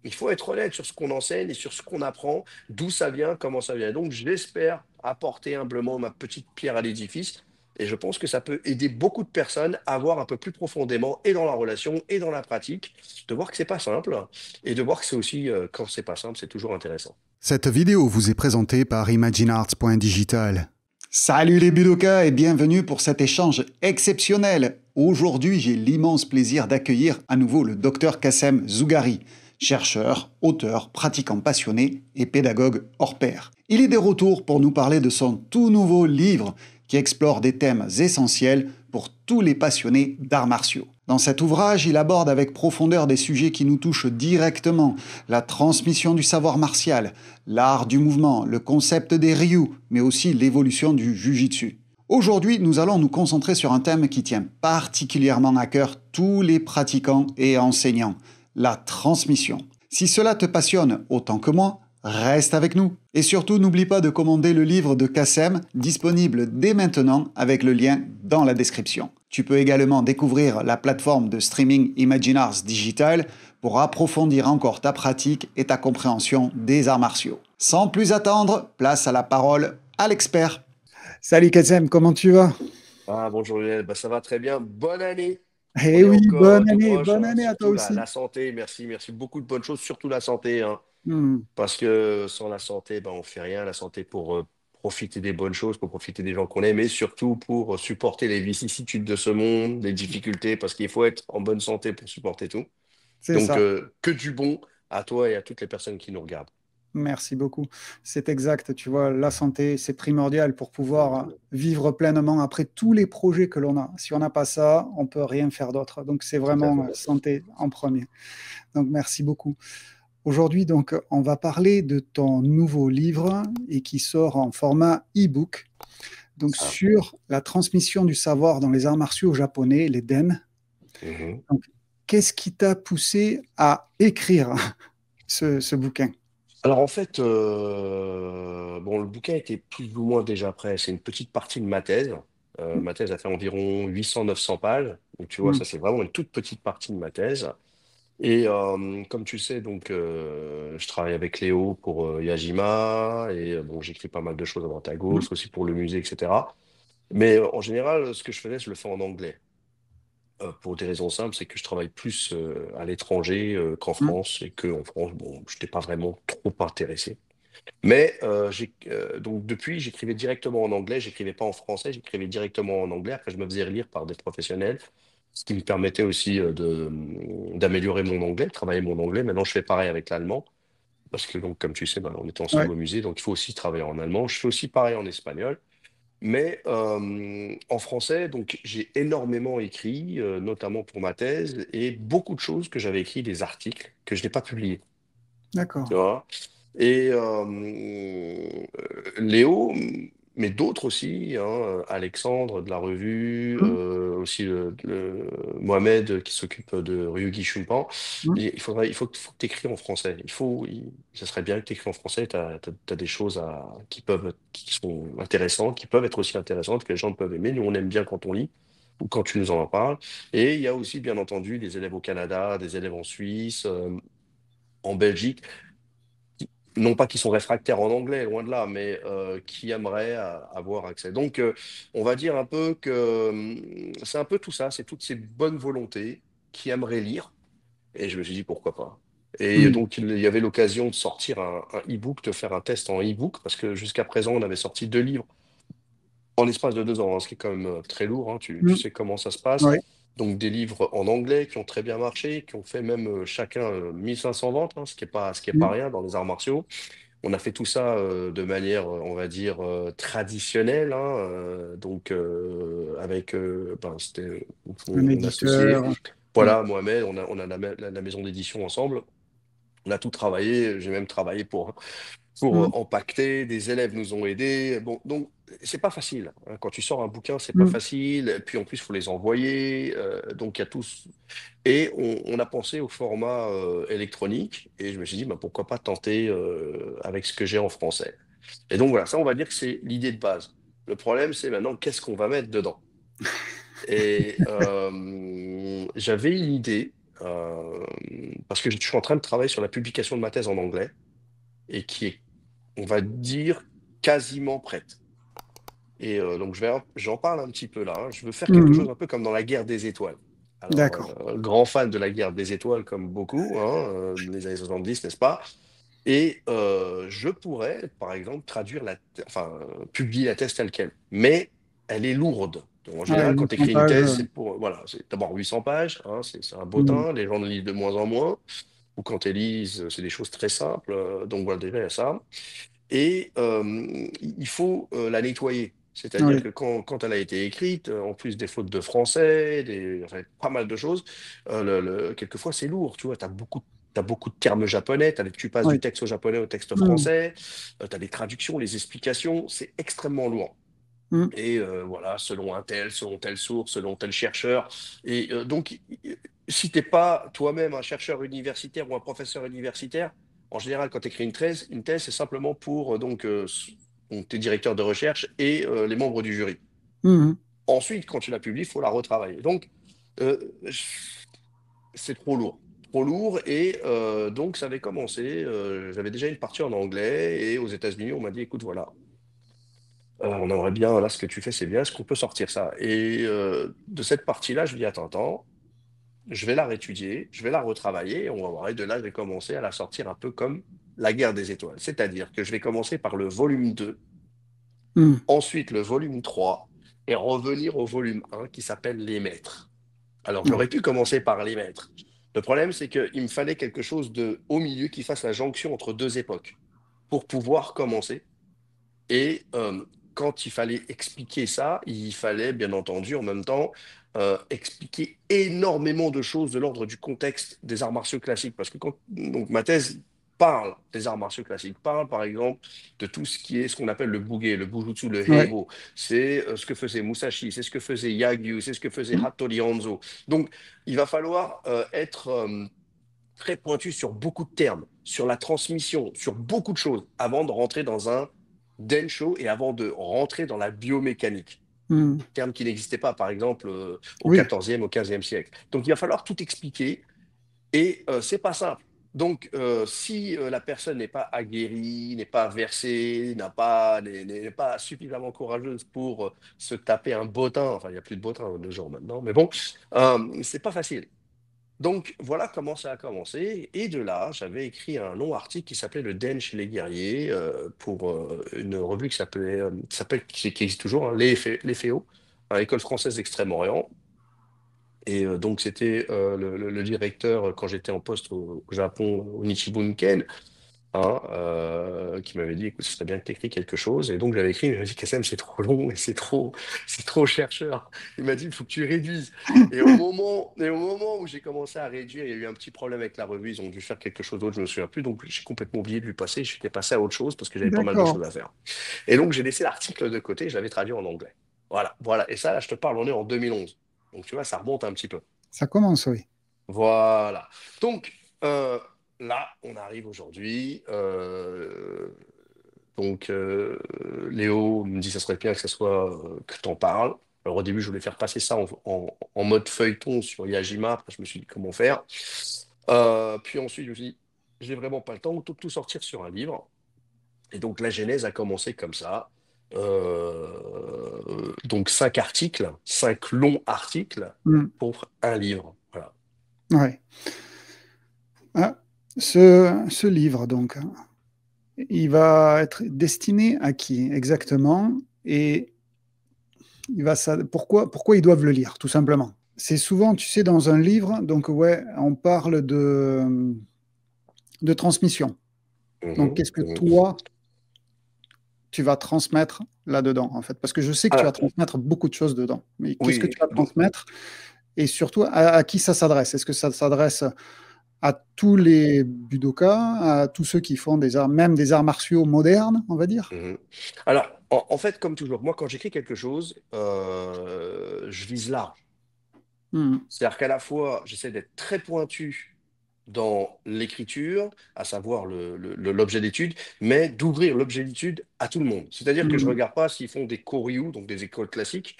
il faut être honnête sur ce qu'on enseigne et sur ce qu'on apprend, d'où ça vient, comment ça vient. Donc, j'espère apporter humblement ma petite pierre à l'édifice. Et je pense que ça peut aider beaucoup de personnes à voir un peu plus profondément, et dans la relation, et dans la pratique, de voir que c'est pas simple, et de voir que c'est aussi, quand c'est pas simple, c'est toujours intéressant. Cette vidéo vous est présentée par imaginearts.digital. Salut les Budokas et bienvenue pour cet échange exceptionnel. Aujourd'hui, j'ai l'immense plaisir d'accueillir à nouveau le docteur Kassem Zougari, chercheur, auteur, pratiquant passionné et pédagogue hors pair. Il est de retour pour nous parler de son tout nouveau livre qui explore des thèmes essentiels pour tous les passionnés d'arts martiaux. Dans cet ouvrage, il aborde avec profondeur des sujets qui nous touchent directement: la transmission du savoir martial, l'art du mouvement, le concept des ryu, mais aussi l'évolution du jujitsu. Aujourd'hui, nous allons nous concentrer sur un thème qui tient particulièrement à cœur tous les pratiquants et enseignants: la transmission. Si cela te passionne autant que moi, reste avec nous. Et surtout, n'oublie pas de commander le livre de Kassem, disponible dès maintenant avec le lien dans la description. Tu peux également découvrir la plateforme de streaming Imaginars Digital pour approfondir encore ta pratique et ta compréhension des arts martiaux. Sans plus attendre, place à la parole à l'expert. Salut Kassem, comment tu vas? Ah, bonjour Lionel, bah, ça va très bien. Bonne année. On Eh est oui, encore tout proche, bonne hein. année à toi Surtout la, aussi. la santé. Merci, merci. Beaucoup de bonnes choses, surtout la santé, hein. Hmm, Parce que sans la santé, ben, on fait rien. La santé pour profiter des bonnes choses, pour profiter des gens qu'on aime, et surtout pour supporter les vicissitudes de ce monde, les difficultés, parce qu'il faut être en bonne santé pour supporter tout. c'est Donc, ça. que du bon à toi et à toutes les personnes qui nous regardent. Merci beaucoup. C'est exact. Tu vois, la santé, c'est primordial pour pouvoir vivre pleinement après tous les projets que l'on a. Si on n'a pas ça, on peut rien faire d'autre. Donc, c'est Tout à vraiment fait. santé en premier. Donc, merci beaucoup. Aujourd'hui, donc, on va parler de ton nouveau livre et qui sort en format e-book. Donc, Ah. sur la transmission du savoir dans les arts martiaux japonais, les den. Mhm. Donc, qu'est-ce qui t'a poussé à écrire ce bouquin? Alors en fait, bon, le bouquin était plus ou moins déjà prêt. C'est une petite partie de ma thèse. Ma thèse a fait environ 800-900 pages. Donc tu vois, Hmm. ça c'est vraiment une toute petite partie de ma thèse. Et comme tu sais, donc je travaille avec Léo pour Yajima, et bon, j'écris pas mal de choses à droite à Hmm. gauche, aussi pour le musée, etc. Mais en général, ce que je faisais, je le fais en anglais. Pour des raisons simples, c'est que je travaille plus à l'étranger qu'en Hmm. France, et qu'en France, bon, je n'étais pas vraiment trop intéressé. Mais donc depuis, j'écrivais directement en anglais, j'écrivais pas en français, j'écrivais directement en anglais. Après, je me faisais relire par des professionnels, ce qui me permettait aussi d'améliorer mon anglais, de travailler mon anglais. Maintenant, je fais pareil avec l'allemand, parce que donc, comme tu sais, ben, on est Ouais. ensemble au musée, donc il faut aussi travailler en allemand. Je fais aussi pareil en espagnol. Mais en français, donc j'ai énormément écrit, notamment pour ma thèse, et beaucoup de choses que j'avais écrit, des articles que je n'ai pas publiés. Tu D'accord. vois. Et Léo, mais d'autres aussi, hein, Alexandre de la revue, Hmm. aussi Mohamed qui s'occupe de Ryugi Shunpan. Hmm. Il faut que tu écris en français. Ça serait bien que tu écris en français. Tu as des choses qui sont intéressantes, qui peuvent être aussi intéressantes, que les gens peuvent aimer. Nous, on aime bien quand on lit ou quand tu nous en parles. Et il y a aussi, bien entendu, des élèves au Canada, des élèves en Suisse, en Belgique, non pas qui sont réfractaires en anglais, loin de là, mais qui aimeraient avoir accès. Donc, on va dire un peu que c'est un peu tout ça, c'est toutes ces bonnes volontés qui aimeraient lire. Et je me suis dit, pourquoi pas. Et Hmm. donc, il y avait l'occasion de sortir un e-book, de faire un test en e-book, parce que jusqu'à présent, on avait sorti 2 livres en l'espace de 2 ans, hein, ce qui est quand même très lourd, hein. Tu Hmm. sais comment ça se passe. Oui. Donc des livres en anglais qui ont très bien marché, qui ont fait même chacun 1500 ventes, hein, ce qui est pas Hmm. rien dans les arts martiaux. On a fait tout ça de manière, on va dire, traditionnelle, hein, donc avec c'était Un mon associé. éditeur. Ouais. Voilà, Mohamed, on a la maison d'édition ensemble. On a tout travaillé, j'ai même travaillé pour Hmm. empaqueter, des élèves nous ont aidés. Bon, donc c'est pas facile, hein. Quand tu sors un bouquin, c'est pas Hmm. facile. Puis en plus, il faut les envoyer. Donc il y a tous. Et on a pensé au format électronique. Et je me suis dit, bah, pourquoi pas tenter avec ce que j'ai en français. Et donc voilà, ça, on va dire que c'est l'idée de base. Le problème, c'est maintenant, qu'est-ce qu'on va mettre dedans? Et j'avais une idée. euh, parce que je suis en train de travailler sur la publication de ma thèse en anglais et qui est, on va dire, quasiment prête. Et donc, j'en parle un petit peu là, hein. Je veux faire quelque chose Mhm. un peu comme dans la guerre des étoiles. Alors, D'accord. grand fan de la guerre des étoiles, comme beaucoup, hein, les années 70, n'est-ce pas? Et je pourrais, par exemple, enfin, publier la thèse telle quelle. Mais elle est lourde. Donc, en Ouais, général, quand tu 800 écris une pages. thèse, c'est pour, voilà, c'est d'abord 800 pages, hein, c'est un Mhm. bottin, les gens le lisent de moins en moins, ou quand ils lisent, c'est des choses très simples. Donc voilà, déjà, il y a ça. Et il faut la nettoyer. C'est-à-dire Oui, que quand elle a été écrite, en plus des fautes de français, enfin, pas mal de choses, quelquefois c'est lourd, tu vois, t'as beaucoup de termes japonais, tu passes du oui. texte au japonais au texte Mhm. français, tu as les traductions, les explications, c'est extrêmement lourd. Mhm. Et voilà, selon telle source, selon tel chercheur. Et donc, si t'es pas toi-même un chercheur universitaire ou un professeur universitaire, en général, quand tu écris une thèse, c'est simplement pour donc, tes directeurs de recherche et les membres du jury. Mhm. Ensuite, quand tu la publies, il faut la retravailler. Donc, euh, je- c'est trop lourd. Trop lourd. Et donc, ça avait commencé. J'avais déjà une partie en anglais. Et aux États-Unis, on m'a dit, écoute, voilà, on aimerait bien, là, ce que tu fais, c'est bien, est-ce qu'on peut sortir ça? Et de cette partie-là, je me dis, attends, je vais la réétudier, je vais la retravailler, et on va voir. Et de là, je vais commencer à la sortir un peu comme la guerre des étoiles. C'est-à-dire que je vais commencer par le volume 2, Mhm. ensuite le volume 3, et revenir au volume 1 qui s'appelle Les Maîtres. Alors, Oui. j'aurais pu commencer par Les Maîtres. Le problème, c'est qu'il me fallait quelque chose de au milieu qui fasse la jonction entre deux époques pour pouvoir commencer. Et quand il fallait expliquer ça, il fallait bien entendu en même temps expliquer énormément de choses de l'ordre du contexte des arts martiaux classiques. Parce que donc, ma thèse parle des arts martiaux classiques, parle par exemple de tout ce qui est ce qu'on appelle le Bugei, le Bujutsu, le Ouais. Heibo. C'est ce que faisait Musashi, c'est ce que faisait Yagyu, c'est ce que faisait Hattori Hanzo. Donc il va falloir être très pointu sur beaucoup de termes, sur la transmission, sur beaucoup de choses, avant de rentrer dans un densho et avant de rentrer dans la biomécanique. Mhm. Terme qui n'existait pas, par exemple, au Oui. 14e, au 15e siècle. Donc, il va falloir tout expliquer et c'est pas simple. Donc, si la personne n'est pas aguerrie, n'est pas versée, n'est pas suffisamment courageuse pour se taper un bottin, enfin, il n'y a plus de bottin de jour maintenant, mais bon, c'est pas facile. Donc voilà comment ça a commencé. Et de là, j'avais écrit un long article qui s'appelait Le Den chez les guerriers pour une revue qui existe toujours, hein, Les Féaux, à l'École française d'Extrême-Orient. Et donc c'était le directeur quand j'étais en poste au Japon, au Nichibun Ken, hein, qui m'avait dit, écoute, ce serait bien que tu écris quelque chose. Et donc j'avais écrit, il m'a dit, Kassem, c'est trop long et c'est trop chercheur. Il m'a dit, il faut que tu réduises. Et au moment où j'ai commencé à réduire, il y a eu un petit problème avec la revue. Ils ont dû faire quelque chose d'autre, je me souviens plus. Donc j'ai complètement oublié de lui passer. Je suis passé à autre chose parce que j'avais pas mal de D'accord. choses à faire. Et donc j'ai laissé l'article de côté, je l'avais traduit en anglais. Voilà, voilà. Et ça, là, je te parle, on est en 2011. Donc tu vois, ça remonte un petit peu. Ça commence, oui. Voilà. Donc, là, on arrive aujourd'hui. Donc, Léo me dit, ça serait bien que ça soit que t'en parles. Alors, au début, je voulais faire passer ça en mode feuilleton sur Yajima. Après, je me suis dit comment faire. Puis ensuite, je me suis dit, j'ai vraiment pas le temps, autant tout sortir sur un livre. Et donc, la genèse a commencé comme ça. Donc, 5 articles, 5 longs articles Mhm. pour un livre. Voilà. Ouais. Ah, ce livre, donc, hein, il va être destiné à qui exactement? Et pourquoi ils doivent le lire, tout simplement? C'est souvent, tu sais, dans un livre, donc ouais, on parle de transmission. Donc, Mhm, qu'est-ce que mhm. toi, tu vas transmettre là-dedans, en fait? Parce que je sais que tu vas Alors, transmettre beaucoup de choses dedans. Mais qu'est-ce que oui, tu vas transmettre et surtout à qui ça s'adresse? Est-ce que ça s'adresse à tous les budokas, à tous ceux qui font des arts, même des arts martiaux modernes, on va dire? mhm. Alors, en fait, comme toujours, moi, quand j'écris quelque chose, je vise large. Hmm. C'est-à-dire qu'à la fois, j'essaie d'être très pointu dans l'écriture, à savoir l'objet d'étude, mais d'ouvrir l'objet d'étude à tout le monde. C'est-à-dire que je ne Hmm. regarde pas s'ils font des koryu, donc des écoles classiques,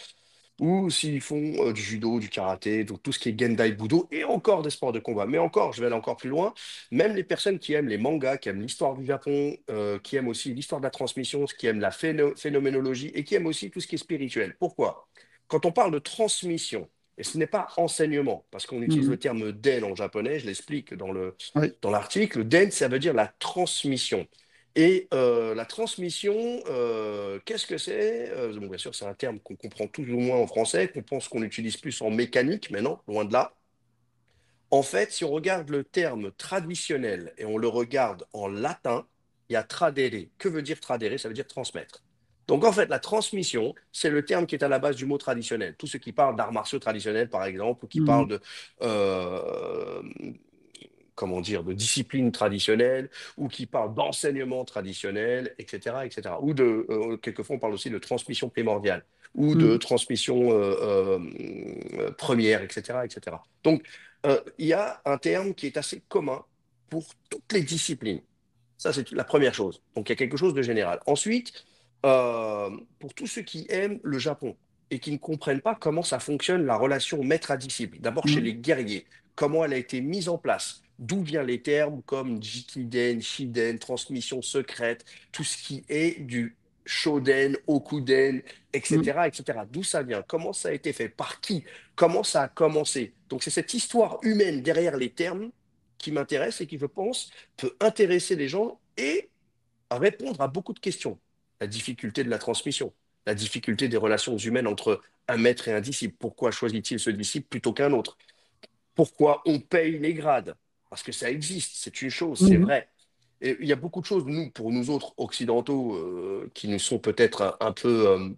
ou s'ils font du judo, du karaté, donc tout ce qui est Gendai Budo, et encore des sports de combat. Mais encore, je vais aller encore plus loin, même les personnes qui aiment les mangas, qui aiment l'histoire du Japon, qui aiment aussi l'histoire de la transmission, qui aiment la phénoménologie, et qui aiment aussi tout ce qui est spirituel. Pourquoi? Quand on parle de transmission, et ce n'est pas enseignement, parce qu'on utilise le Mhm. terme den en japonais, je l'explique Oui. dans l'article, den, ça veut dire la transmission. Et la transmission, qu'est-ce que c'est? Bon, bien sûr, c'est un terme qu'on comprend tout ou moins en français, qu'on pense qu'on utilise plus en mécanique, mais non, loin de là. En fait, si on regarde le terme traditionnel et on le regarde en latin, il y a tradere. Que veut dire tradere? Ça veut dire transmettre. Donc en fait, la transmission, c'est le terme qui est à la base du mot traditionnel. Tous ceux qui parlent d'arts martiaux traditionnels, par exemple, ou qui parlent Mhm. de, euh, comment dire, de discipline traditionnelle, ou qui parlent d'enseignement traditionnel, etc., etc. Ou quelquefois, on parle aussi de transmission primordiale, ou de Mhm. transmission première, etc., etc. Donc, il y a un terme qui est assez commun pour toutes les disciplines. Ça, c'est la première chose. Donc, il y a quelque chose de général. Ensuite, pour tous ceux qui aiment le Japon et qui ne comprennent pas comment ça fonctionne, la relation maître à disciple, d'abord chez Mhm. les guerriers, comment elle a été mise en place, d'où viennent les termes comme Jikiden, Shiden, transmission secrète, tout ce qui est du Shoden, Okuden, Mhm. etc., etc. D'où ça vient? Comment ça a été fait? Par qui? Comment ça a commencé? Donc, c'est cette histoire humaine derrière les termes qui m'intéresse et qui, je pense, peut intéresser les gens et répondre à beaucoup de questions. La difficulté de la transmission, la difficulté des relations humaines entre un maître et un disciple. Pourquoi choisit-il ce disciple plutôt qu'un autre? Pourquoi on paye les grades? Parce que ça existe, c'est une chose, c'est Mhm. vrai. Et il y a beaucoup de choses, nous, pour nous autres occidentaux, qui nous sont peut-être un peu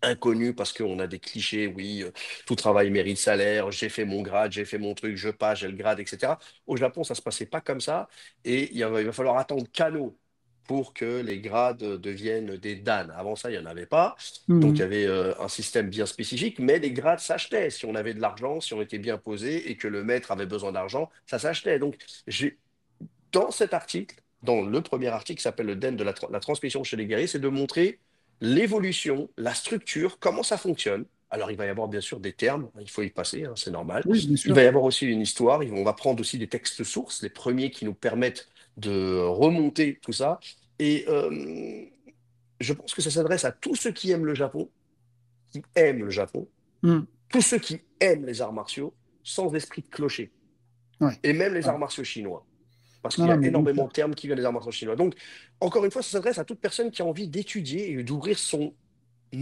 inconnus parce qu'on a des clichés, oui, tout travail mérite salaire, j'ai fait mon grade, j'ai fait mon truc, je passe, j'ai le grade, etc. Au Japon, ça se passait pas comme ça, et il va falloir attendre Kano pour que les grades deviennent des dan. Avant ça, il n'y en avait pas, donc il y Mhm. avait un système bien spécifique, mais les grades s'achetaient. Si on avait de l'argent, si on était bien posé et que le maître avait besoin d'argent, ça s'achetait. Donc, j'ai dans cet article, dans le premier article qui s'appelle le Den de la transmission chez les guerriers, c'est de montrer l'évolution, la structure, comment ça fonctionne. Alors, il va y avoir bien sûr des termes, il faut y passer, hein, c'est normal. Oui, bien Il sûr. va y avoir aussi une histoire, on va prendre aussi des textes sources, les premiers qui nous permettent de remonter tout ça. Et je pense que ça s'adresse à tous ceux qui aiment le Japon, qui aiment le Japon, Mhm. tous ceux qui aiment les arts martiaux, sans esprit de clocher, Ouais. et même les Ouais. arts martiaux chinois parce Non, qu'il y non, a mais bien énormément sûr. de termes qui viennent des arts martiaux chinois. Donc, encore une fois, ça s'adresse à toute personne qui a envie d'étudier et d'ouvrir son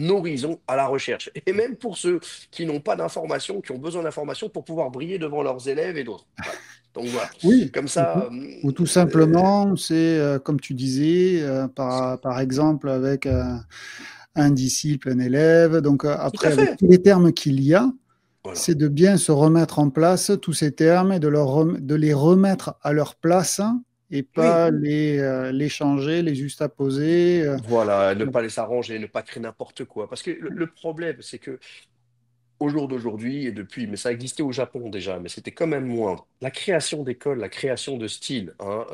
horizon à la recherche. Et même pour ceux qui n'ont pas d'informations, qui ont besoin d'informations pour pouvoir briller devant leurs élèves et d'autres. Voilà. Donc voilà. Oui. Comme ça, Ou tout simplement, c'est comme tu disais, par exemple, avec un disciple, un élève. Donc, tout à après, avec fait. tous les termes qu'il y a, Voilà. c'est de bien se remettre en place tous ces termes et de les remettre à leur place et Oui. pas les changer, les juxtaposer. Voilà, ne pas les arranger, ne pas créer n'importe quoi. Parce que le problème, c'est que au jour d'aujourd'hui et depuis, mais ça existait au Japon déjà, mais c'était quand même moins. La création d'école, la création de style, hein,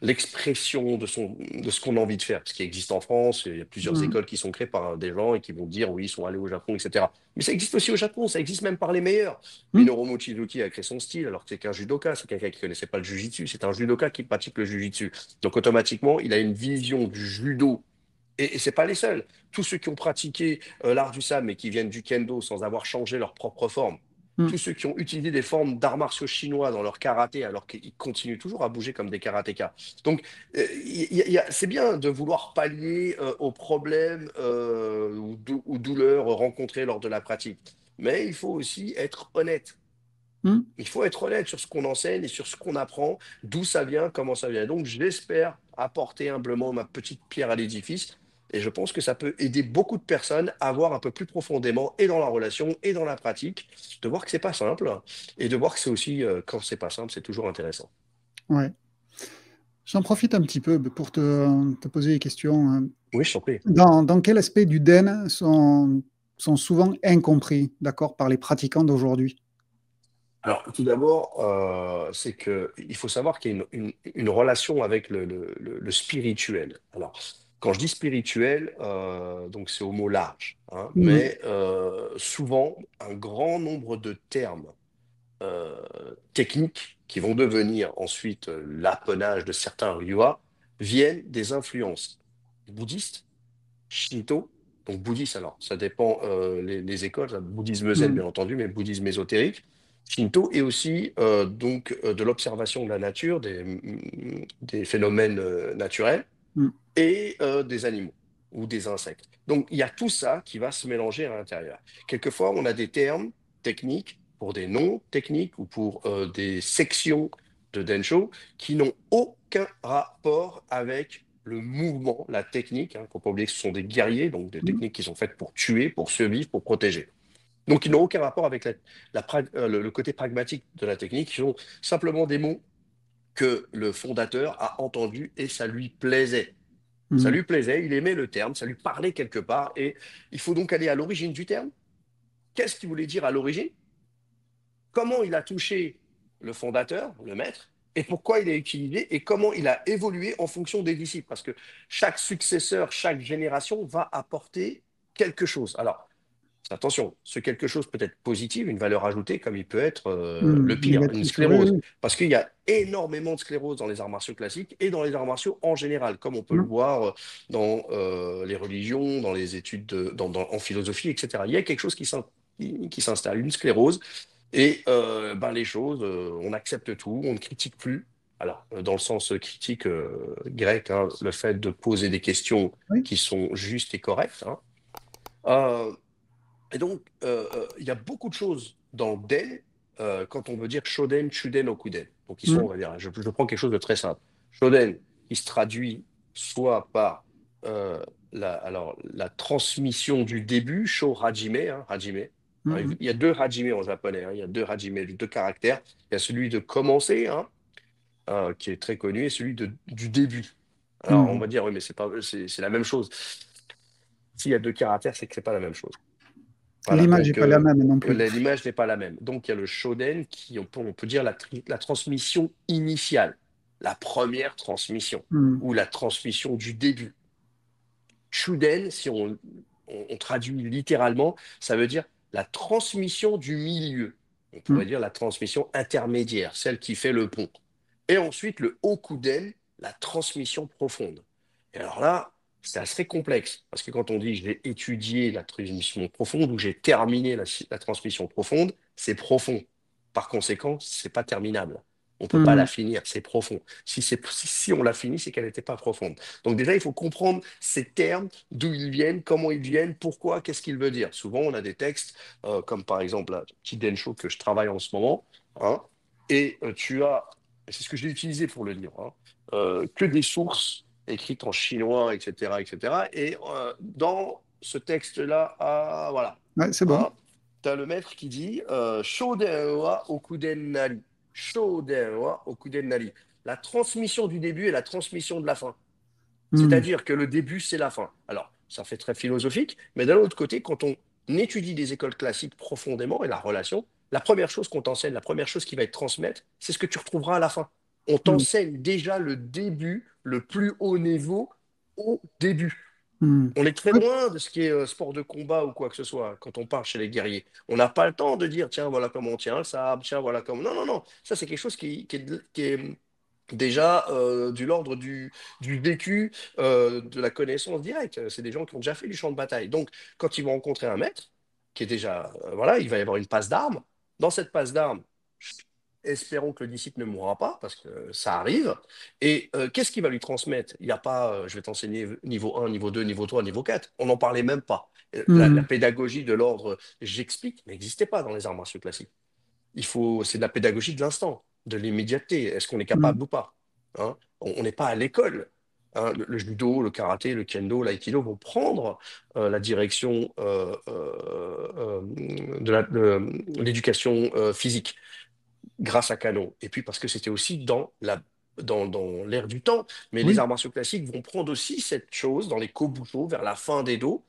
l'expression de ce qu'on a envie de faire, ce qui existe en France, il y a plusieurs Mm, écoles qui sont créées par des gens et qui vont dire oui, ils sont allés au Japon, etc. Mais ça existe aussi au Japon, ça existe même par les meilleurs. mm, Minoru Mochizuki a créé son style, alors que c'est qu'un judoka, c'est quelqu'un qui connaissait pas le jujitsu, c'est un judoka qui pratique le jujitsu. Donc automatiquement, il a une vision du judo et c'est pas les seuls. Tous ceux qui ont pratiqué l'art du sabre mais qui viennent du kendo sans avoir changé leur propre forme. mm. Tous ceux qui ont utilisé des formes d'arts martiaux chinois dans leur karaté alors qu'ils continuent toujours à bouger comme des karatékas. Donc, c'est bien de vouloir pallier aux problèmes ou douleurs rencontrées lors de la pratique. Mais il faut aussi être honnête. Mm. Il faut être honnête sur ce qu'on enseigne et sur ce qu'on apprend, d'où ça vient, comment ça vient. Donc, j'espère apporter humblement ma petite pierre à l'édifice. Et je pense que ça peut aider beaucoup de personnes à voir un peu plus profondément, et dans la relation, et dans la pratique, de voir que c'est pas simple, et de voir que c'est aussi, quand c'est pas simple, c'est toujours intéressant. Ouais. J'en profite un petit peu pour te poser des questions, hein. Oui, je t'en prie. Dans quel aspect du DEN sont souvent incompris, d'accord, par les pratiquants d'aujourd'hui? Alors, tout d'abord, c'est que il faut savoir qu'il y a une relation avec le spirituel. Alors, quand je dis spirituel, donc c'est au mot large. hein, Mhm. mais souvent, un grand nombre de termes techniques qui vont devenir ensuite l'apanage de certains ryuas viennent des influences bouddhistes, shinto, donc bouddhiste alors, ça dépend les écoles, ça, bouddhisme zen Mhm. bien entendu, mais bouddhisme ésotérique, shinto et aussi de l'observation de la nature, des phénomènes naturels Mhm. et des animaux ou des insectes. Donc, il y a tout ça qui va se mélanger à l'intérieur. Quelquefois, on a des termes techniques pour des noms techniques ou pour des sections de Densho qui n'ont aucun rapport avec le mouvement, la technique. Il ne faut pas oublier que ce sont des guerriers, donc des Mhm. techniques qui sont faites pour tuer, pour survivre, pour protéger. Donc, ils n'ont aucun rapport avec le côté pragmatique de la technique. Ils sont simplement des mots que le fondateur a entendus et ça lui plaisait. Ça Mhm. lui plaisait, il aimait le terme, ça lui parlait quelque part, et il faut donc aller à l'origine du terme. Qu'est-ce qu'il voulait dire à l'origine? Comment il a touché le fondateur, le maître, et pourquoi il est utilisé, et comment il a évolué en fonction des disciples. Parce que chaque successeur, chaque génération va apporter quelque chose. Alors, attention, ce quelque chose peut être positif, une valeur ajoutée, comme il peut être le Mhm. pire, une Négatif, oui, sclérose. oui. Parce qu'il y a énormément de sclérose dans les arts martiaux classiques et dans les arts martiaux en général, comme on peut le Mhm. voir dans les religions, dans les études, en philosophie, etc. Il y a quelque chose qui s'installe, une sclérose, et ben, les choses, on accepte tout, on ne critique plus. Alors, dans le sens critique grec, hein, le fait de poser des questions Oui. qui sont justes et correctes, hein. Euh, et donc, il y a beaucoup de choses dans le Den quand on veut dire Shoden, Chuden, Okuden. Donc, ils sont, on Mhm. va dire, je prends quelque chose de très simple. Shoden, qui se traduit soit par la transmission du début, Sho Hajime, hein, Hajime. Hein, Mhm. il y a deux Hajime en japonais, hein, il y a deux Hajime, deux caractères. Il y a celui de commencer, hein, qui est très connu, et celui du début. Alors, on Mhm. va dire, oui, mais c'est la même chose. S'il y a deux caractères, c'est que c'est pas la même chose. Voilà, L'image n'est donc pas la même non plus. l'image n'est pas la même. Donc il y a le shoden qui, on peut dire la transmission initiale, la première transmission, Mhm. ou la transmission du début. Shuden, si on traduit littéralement, ça veut dire la transmission du milieu. On pourrait Mhm. dire la transmission intermédiaire, celle qui fait le pont. Et ensuite le okuden, la transmission profonde. Et alors là, c'est assez complexe, parce que quand on dit j'ai étudié la transmission profonde ou j'ai terminé la transmission profonde, c'est profond. Par conséquent, c'est pas terminable. On ne peut pas la Mhm. finir, c'est profond. Si on l'a fini, c'est qu'elle n'était pas profonde. Donc déjà, il faut comprendre ces termes, d'où ils viennent, comment ils viennent, pourquoi, qu'est-ce qu'ils veulent dire. Souvent, on a des textes, comme par exemple la petite Densho que je travaille en ce moment, hein, et tu as, c'est ce que j'ai utilisé pour le livre, hein, que des sources écrites en chinois, etc., etc. Et dans ce texte-là, ah, voilà, Ouais, c'est bon. hein, tu as le maître qui dit Shoden wa okuden nari. Shoden wa okuden nari. La transmission du début et la transmission de la fin. Mhm. C'est-à-dire que le début, c'est la fin. Alors, ça fait très philosophique, mais d'un autre côté, quand on étudie des écoles classiques profondément et la relation, la première chose qu'on t'enseigne, la première chose qui va être transmise, c'est ce que tu retrouveras à la fin. On Mhm. t'enseigne déjà le début, le plus haut niveau au début. Mhm. On est très Oui. loin de ce qui est sport de combat ou quoi que ce soit quand on part chez les guerriers. On n'a pas le temps de dire, tiens, voilà comment on tient le sabre, tiens, voilà comment. Non, non, non. Ça, c'est quelque chose qui est déjà du l'ordre du vécu, de la connaissance directe. C'est des gens qui ont déjà fait du champ de bataille. Donc, quand ils vont rencontrer un maître, qui est déjà, voilà, il va y avoir une passe d'armes. Dans cette passe d'armes, espérons que le disciple ne mourra pas, parce que ça arrive. Et qu'est-ce qu'il va lui transmettre? Il n'y a pas, je vais t'enseigner niveau 1, niveau 2, niveau 3, niveau 4. On n'en parlait même pas. La Mhm. pédagogie de l'ordre j'explique n'existait pas dans les arts martiaux classiques. C'est de la pédagogie de l'instant, de l'immédiateté. Est-ce qu'on est Mhm. capable ou pas? Hein, on n'est pas à l'école. Hein, le judo, le karaté, le kendo, l'aïkido vont prendre la direction de l'éducation physique grâce à Canon. Et puis parce que c'était aussi dans l'air du temps. Mais les Oui. arts martiaux classiques vont prendre aussi cette chose dans les Kobudo vers la fin d'Edo,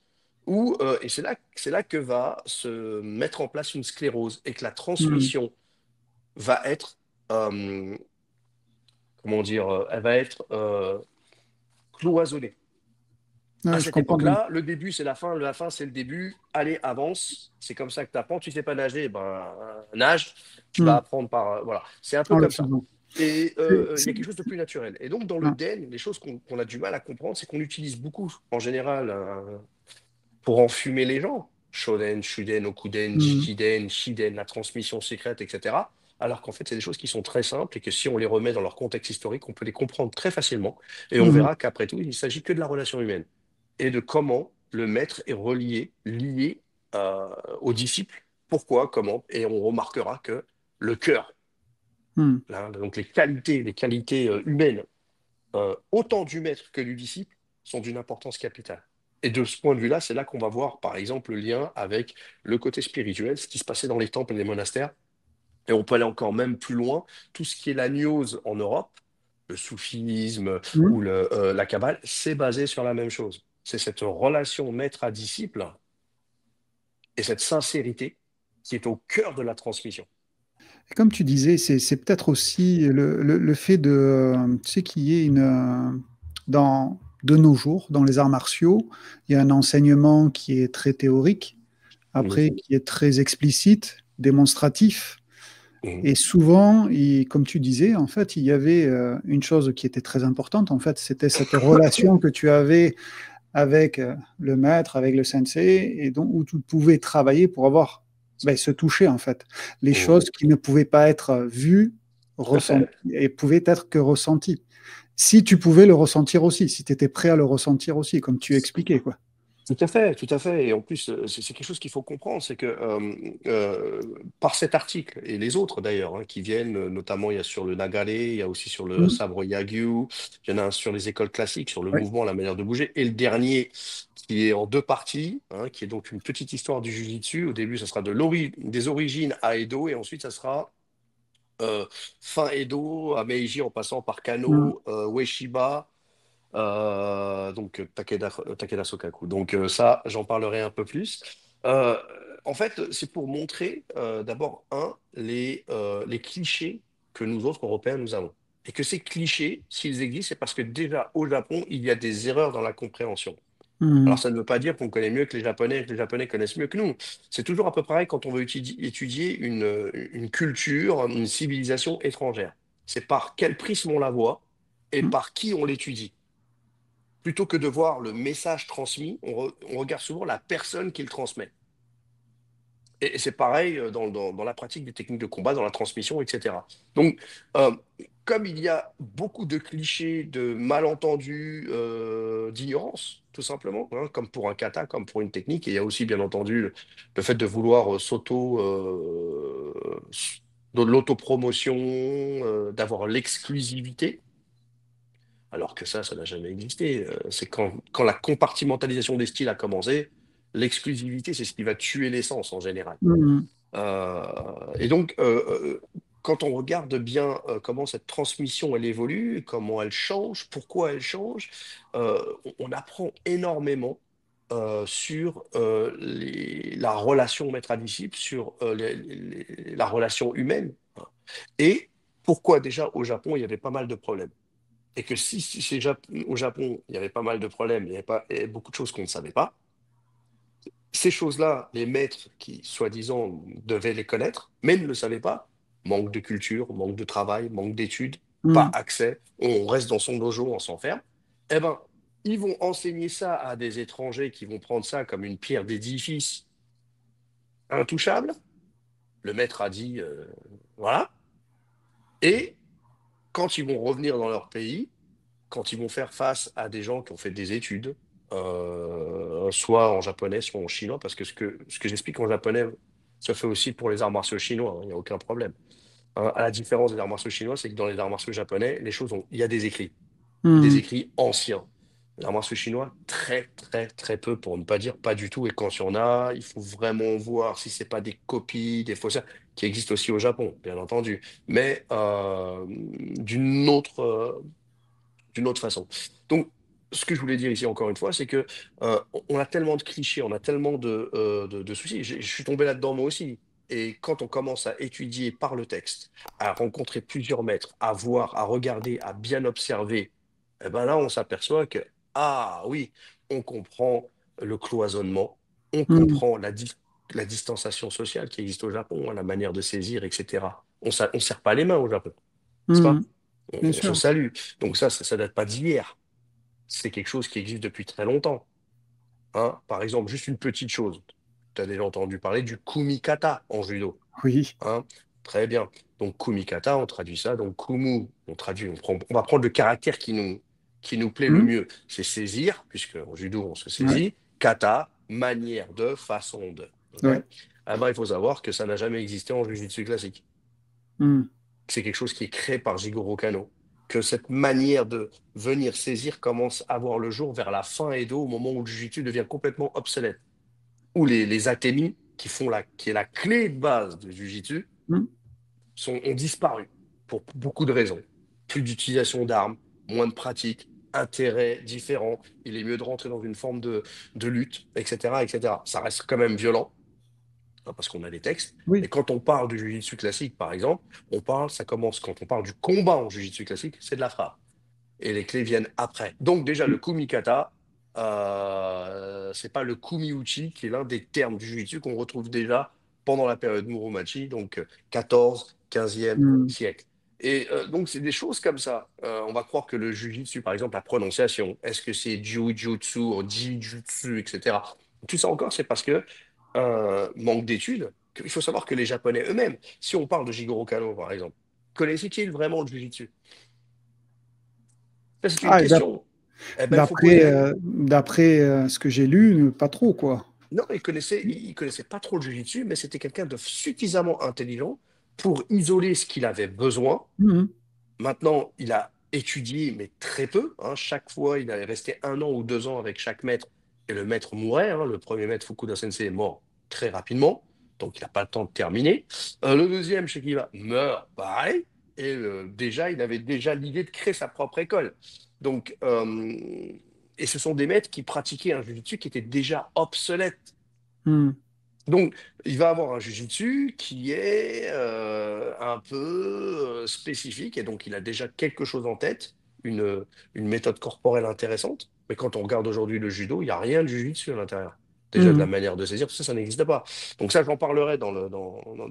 et c'est là que va se mettre en place une sclérose et que la Mhm. transmission va être, comment dire, elle va être cloisonnée. Ouais, À je cette comprends bien. époque-là, le début, c'est la fin, c'est le début. Allez, avance. C'est comme ça que tu apprends. Tu sais pas nager, ben, nage. Tu vas Hmm. apprendre par. Voilà. C'est un peu En le comme ça. faisant. Et C'est- il y c'est- a quelque chose de plus naturel. Et donc, dans le ouais. den, les choses qu'on a du mal à comprendre, c'est qu'on utilise beaucoup, en général, pour enfumer les gens. Shoden, Shuden, Okuden, Hmm. Jiden, Shiden, la transmission secrète, etc. Alors qu'en fait, c'est des choses qui sont très simples et que si on les remet dans leur contexte historique, on peut les comprendre très facilement. Et on Mhm. verra qu'après tout, il ne s'agit que de la relation humaine et de comment le maître est relié, lié au disciple. Pourquoi, comment, et on remarquera que le cœur, Hmm. là, donc les qualités humaines, autant du maître que du disciple, sont d'une importance capitale. Et de ce point de vue-là, c'est là qu'on va voir, par exemple, le lien avec le côté spirituel, ce qui se passait dans les temples et les monastères. Et on peut aller encore même plus loin, tout ce qui est la gnose en Europe, le soufisme Hmm. ou la kabbale, c'est basé sur la même chose. C'est cette relation maître à disciple et cette sincérité qui est au cœur de la transmission. Et comme tu disais, c'est peut-être aussi le fait de, tu sais, qu'il y ait de nos jours, dans les arts martiaux, il y a un enseignement qui est très théorique, Mhm. après qui est très explicite, démonstratif. Mhm. Et souvent, comme tu disais, en fait, il y avait une chose qui était très importante, en fait, c'était cette relation que tu avais avec le maître, avec le sensei, et donc où tu pouvais travailler pour avoir se toucher en fait, les Mhm. choses qui ne pouvaient pas être vues, Tout à ressenties, fait. et pouvaient être que ressenties. Si tu pouvais le ressentir aussi, si tu étais prêt à le ressentir aussi, comme tu expliquais, quoi. Tout à fait, tout à fait. Et en plus, c'est quelque chose qu'il faut comprendre, c'est que par cet article, et les autres d'ailleurs, hein, qui viennent, notamment il y a sur le Nagare, il y a aussi sur le Mm. sabre Yagyu, il y en a un sur les écoles classiques, sur le Oui. mouvement, la manière de bouger, et le dernier qui est en deux parties, hein, qui est donc une petite histoire du Jiu-Jitsu. Au début, ça sera des origines à Edo, et ensuite, ça sera euh, fin Edo à Meiji en passant par Mm. Kano, Ueshiba. Donc Takeda Sokaku. Donc ça, j'en parlerai un peu plus. Euh, En fait, c'est pour montrer d'abord, les clichés que nous autres Européens, nous avons. Et que ces clichés, s'ils existent, c'est parce que déjà au Japon, il y a des erreurs dans la compréhension. Alors Mm. ça ne veut pas dire qu'on connaît mieux que les Japonais et que les Japonais connaissent mieux que nous. C'est toujours à peu près quand on veut étudier une culture, une civilisation étrangère. C'est par quel prisme on la voit et Mm. par qui on l'étudie. Plutôt que de voir le message transmis, on regarde souvent la personne qui le transmet. Et c'est pareil dans la pratique des techniques de combat, dans la transmission, etc. Donc, euh, comme il y a beaucoup de clichés, de malentendus, d'ignorance, tout simplement, hein, comme pour un kata, comme pour une technique, et il y a aussi, bien entendu, le fait de vouloir de l'autopromotion, d'avoir l'exclusivité. Alors que ça n'a jamais existé. C'est quand la compartimentalisation des styles a commencé, l'exclusivité, c'est ce qui va tuer l'essence en général. Mm. Et donc, quand on regarde bien comment cette transmission, elle évolue, comment elle change, pourquoi elle change, on apprend énormément sur la relation maître à disciple, sur la relation humaine. Et pourquoi déjà au Japon, il y avait pas mal de problèmes. Et que si au Japon, il y avait pas mal de problèmes, il y avait beaucoup de choses qu'on ne savait pas, ces choses-là, les maîtres qui, soi-disant, devaient les connaître, mais ne le savaient pas, manque de culture, manque de travail, manque d'études, pas Mm. accès, on reste dans son dojo, on s'enferme, eh ben, ils vont enseigner ça à des étrangers qui vont prendre ça comme une pierre d'édifice intouchable. Le maître a dit, voilà. Et quand ils vont revenir dans leur pays, quand ils vont faire face à des gens qui ont fait des études, soit en japonais, soit en chinois, parce que ce que j'explique en japonais se fait aussi pour les arts martiaux chinois, hein, il n'y a aucun problème. Hein, à la différence des arts martiaux chinois, c'est que dans les arts martiaux japonais, il y a des Mm. écrits anciens. Les arts martiaux chinois, très, très, très peu, pour ne pas dire pas du tout. Et quand il y en a, il faut vraiment voir si c'est pas des copies, des faussaires, qui existent aussi au Japon, bien entendu, mais d'une autre façon. Donc, ce que je voulais dire ici encore une fois, c'est que on a tellement de clichés, on a tellement de soucis. Je suis tombé là-dedans moi aussi. Et quand on commence à étudier par le texte, à rencontrer plusieurs maîtres, à voir, à regarder, à bien observer, eh ben là, on s'aperçoit que, ah oui, on comprend le cloisonnement, on Mhm. comprend la distanciation sociale qui existe au Japon, hein, la manière de saisir, etc. On serre pas les mains au Japon, n'est-ce Mhm. pas? Bien On se sûr. salue. Donc ça date pas d'hier. C'est quelque chose qui existe depuis très longtemps. Hein. Par exemple, juste une petite chose. Tu as déjà entendu parler du kumikata en judo. Oui. Hein. Très bien. Donc kumikata, on traduit ça. Donc kumu, on va prendre le caractère qui nous plaît le Mhm. mieux. C'est saisir, puisque en judo, on se Ouais. saisit. Kata, manière de, façon de. Ok. Ouais. Ah ben, il faut savoir que ça n'a jamais existé en jiu-jitsu classique. Mhm. C'est quelque chose qui est créé par Jigoro Kano. Que cette manière de venir saisir commence à voir le jour vers la fin Edo, au moment où le jiu-jitsu devient complètement obsolète. Où les atemis, qui est la clé de base du jiu-jitsu, Mhm. ont disparu pour beaucoup de raisons. Plus d'utilisation d'armes, moins de pratiques, intérêts différents. Il est mieux de rentrer dans une forme de lutte, etc., etc. Ça reste quand même violent, hein, parce qu'on a des textes. Mais Oui. quand on parle du jiu-jitsu classique, par exemple, ça commence quand on parle du combat en jiu-jitsu classique, c'est de la frappe. Et les clés viennent après. Donc déjà, le kumikata, c'est pas le kumiuchi, qui est l'un des termes du jiu-jitsu qu'on retrouve déjà pendant la période Muromachi, donc 14, 15e Mhm. siècle. Et donc, c'est des choses comme ça. On va croire que le jiu-jitsu, par exemple, la prononciation, est-ce que c'est jiu-jitsu ou jitsu, etc. Tout ça encore, c'est parce que manque d'études. Il faut savoir que les Japonais eux-mêmes, si on parle de Jigoro Kano, par exemple, connaissaient-ils vraiment le jiu-jitsu? Ça, c'est une Ah, et question. Eh ben, il faut poser la... d'après ce que j'ai lu, pas trop, quoi. Non, il connaissait pas trop le jiu-jitsu, mais c'était quelqu'un de suffisamment intelligent pour isoler ce qu'il avait besoin. Mhm. Maintenant, il a étudié, mais très peu. Hein. Chaque fois, il allait rester 1 an ou 2 ans avec chaque maître, et le maître mourait. Hein. Le premier maître, Fukuda Sensei, est mort très rapidement, donc il n'a pas le temps de terminer. Le deuxième, Shekiba, meurt pareil, et déjà, il avait déjà l'idée de créer sa propre école. Donc, et ce sont des maîtres qui pratiquaient un jiu-jitsu qui était déjà obsolète. Mhm. Donc, il va avoir un jujitsu qui est un peu spécifique, et donc il a déjà quelque chose en tête, une méthode corporelle intéressante. Mais quand on regarde aujourd'hui le judo, il n'y a rien de jujitsu à l'intérieur. Déjà de la Mhm. manière de saisir, tout ça, ça n'existe pas. Donc ça, j'en parlerai dans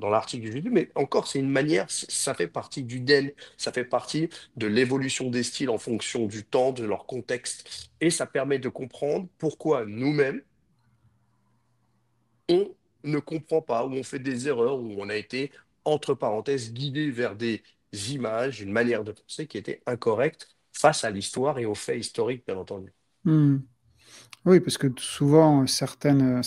l'article du judo, mais encore, c'est une manière, ça fait partie du den, ça fait partie de l'évolution des styles en fonction du temps, de leur contexte, et ça permet de comprendre pourquoi nous-mêmes, on ne comprend pas, ou on fait des erreurs, ou on a été, entre parenthèses, guidé vers des images, une manière de penser qui était incorrecte face à l'histoire et aux faits historiques, bien entendu. Mhm. Oui, parce que souvent, certaines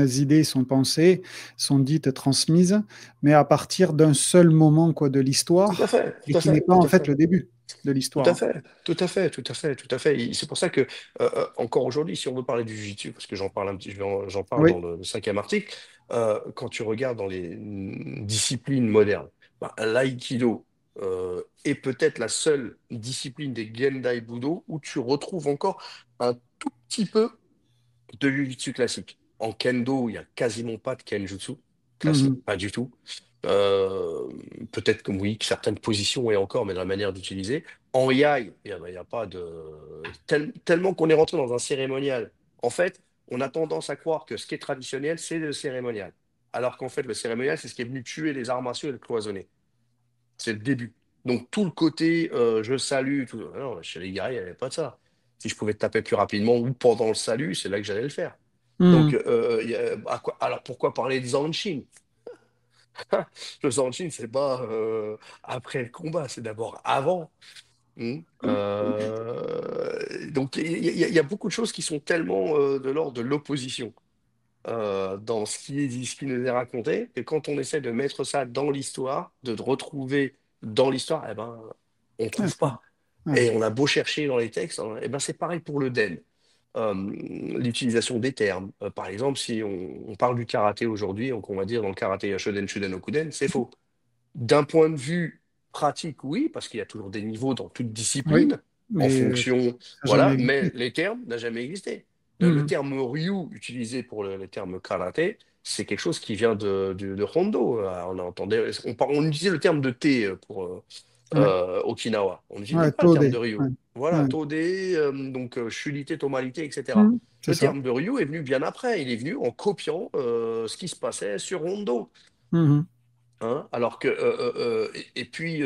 idées sont pensées, sont dites, transmises, mais à partir d'un seul moment, quoi, de Tout à l'histoire, fait, et tout à qui n'est fait, pas tout en à fait fait. le début de Tout à l'histoire. fait, tout à fait, tout à fait, tout à fait. C'est pour ça que, encore aujourd'hui, si on veut parler du jiu-jitsu, parce que j'en parle un petit, j'en parle Oui. dans le cinquième article, quand tu regardes dans les disciplines modernes, bah, l'aïkido est peut-être la seule discipline des Gendai Budo où tu retrouves encore un tout petit peu de jiu-jitsu classique. En kendo, il n'y a quasiment pas de kenjutsu classique, Mhm. pas du tout. Euh, Peut-être que oui, que certaines positions et encore, mais dans la manière d'utiliser. En yai, il y a pas de... tellement qu'on est rentré dans un cérémonial. En fait, on a tendance à croire que ce qui est traditionnel, c'est le cérémonial. Alors qu'en fait, le cérémonial, c'est ce qui est venu tuer les arts martiaux et le cloisonner. C'est le début. Donc tout le côté je salue, tout... non, chez les guerriers, il n'y avait pas de ça. Si je pouvais te taper plus rapidement ou pendant le salut, c'est là que j'allais le faire. Donc, Mhm. alors pourquoi parler de Zanshin? Le Zanshin, c'est pas après le combat, c'est d'abord avant. Donc, il y a beaucoup de choses qui sont tellement de l'ordre de l'opposition dans ce qui est dit, ce qui nous est raconté, que quand on essaie de mettre ça dans l'histoire, de retrouver dans l'histoire, eh ben, on ne Ouais, trouve pas. ouais. Et on a beau chercher dans les textes, hein, eh ben, c'est pareil pour le den. Euh, L'utilisation des termes. Par exemple, si on parle du karaté aujourd'hui, donc on va dire dans le karaté Shoden, Shuden, Okuden, c'est faux. D'un point de vue pratique, oui, parce qu'il y a toujours des niveaux dans toute Oui, discipline, en mais fonction, ça n'a jamais voilà, mais existé. les termes n'ont jamais existé. Le Mhm. terme ryu utilisé pour le terme karaté, c'est quelque chose qui vient de Hondo. On utilisait le terme de thé pour Ouais. Okinawa. On n'utilisait Ouais, pas le terme Todé. de ryu. Ouais. Voilà, Ouais. Todé, donc Chulité, Tomalité, etc. C'est Le ça. terme de Ryu est venu bien après. Il est venu en copiant ce qui se passait sur Rondo. Mhm. Hein. Alors que, et puis,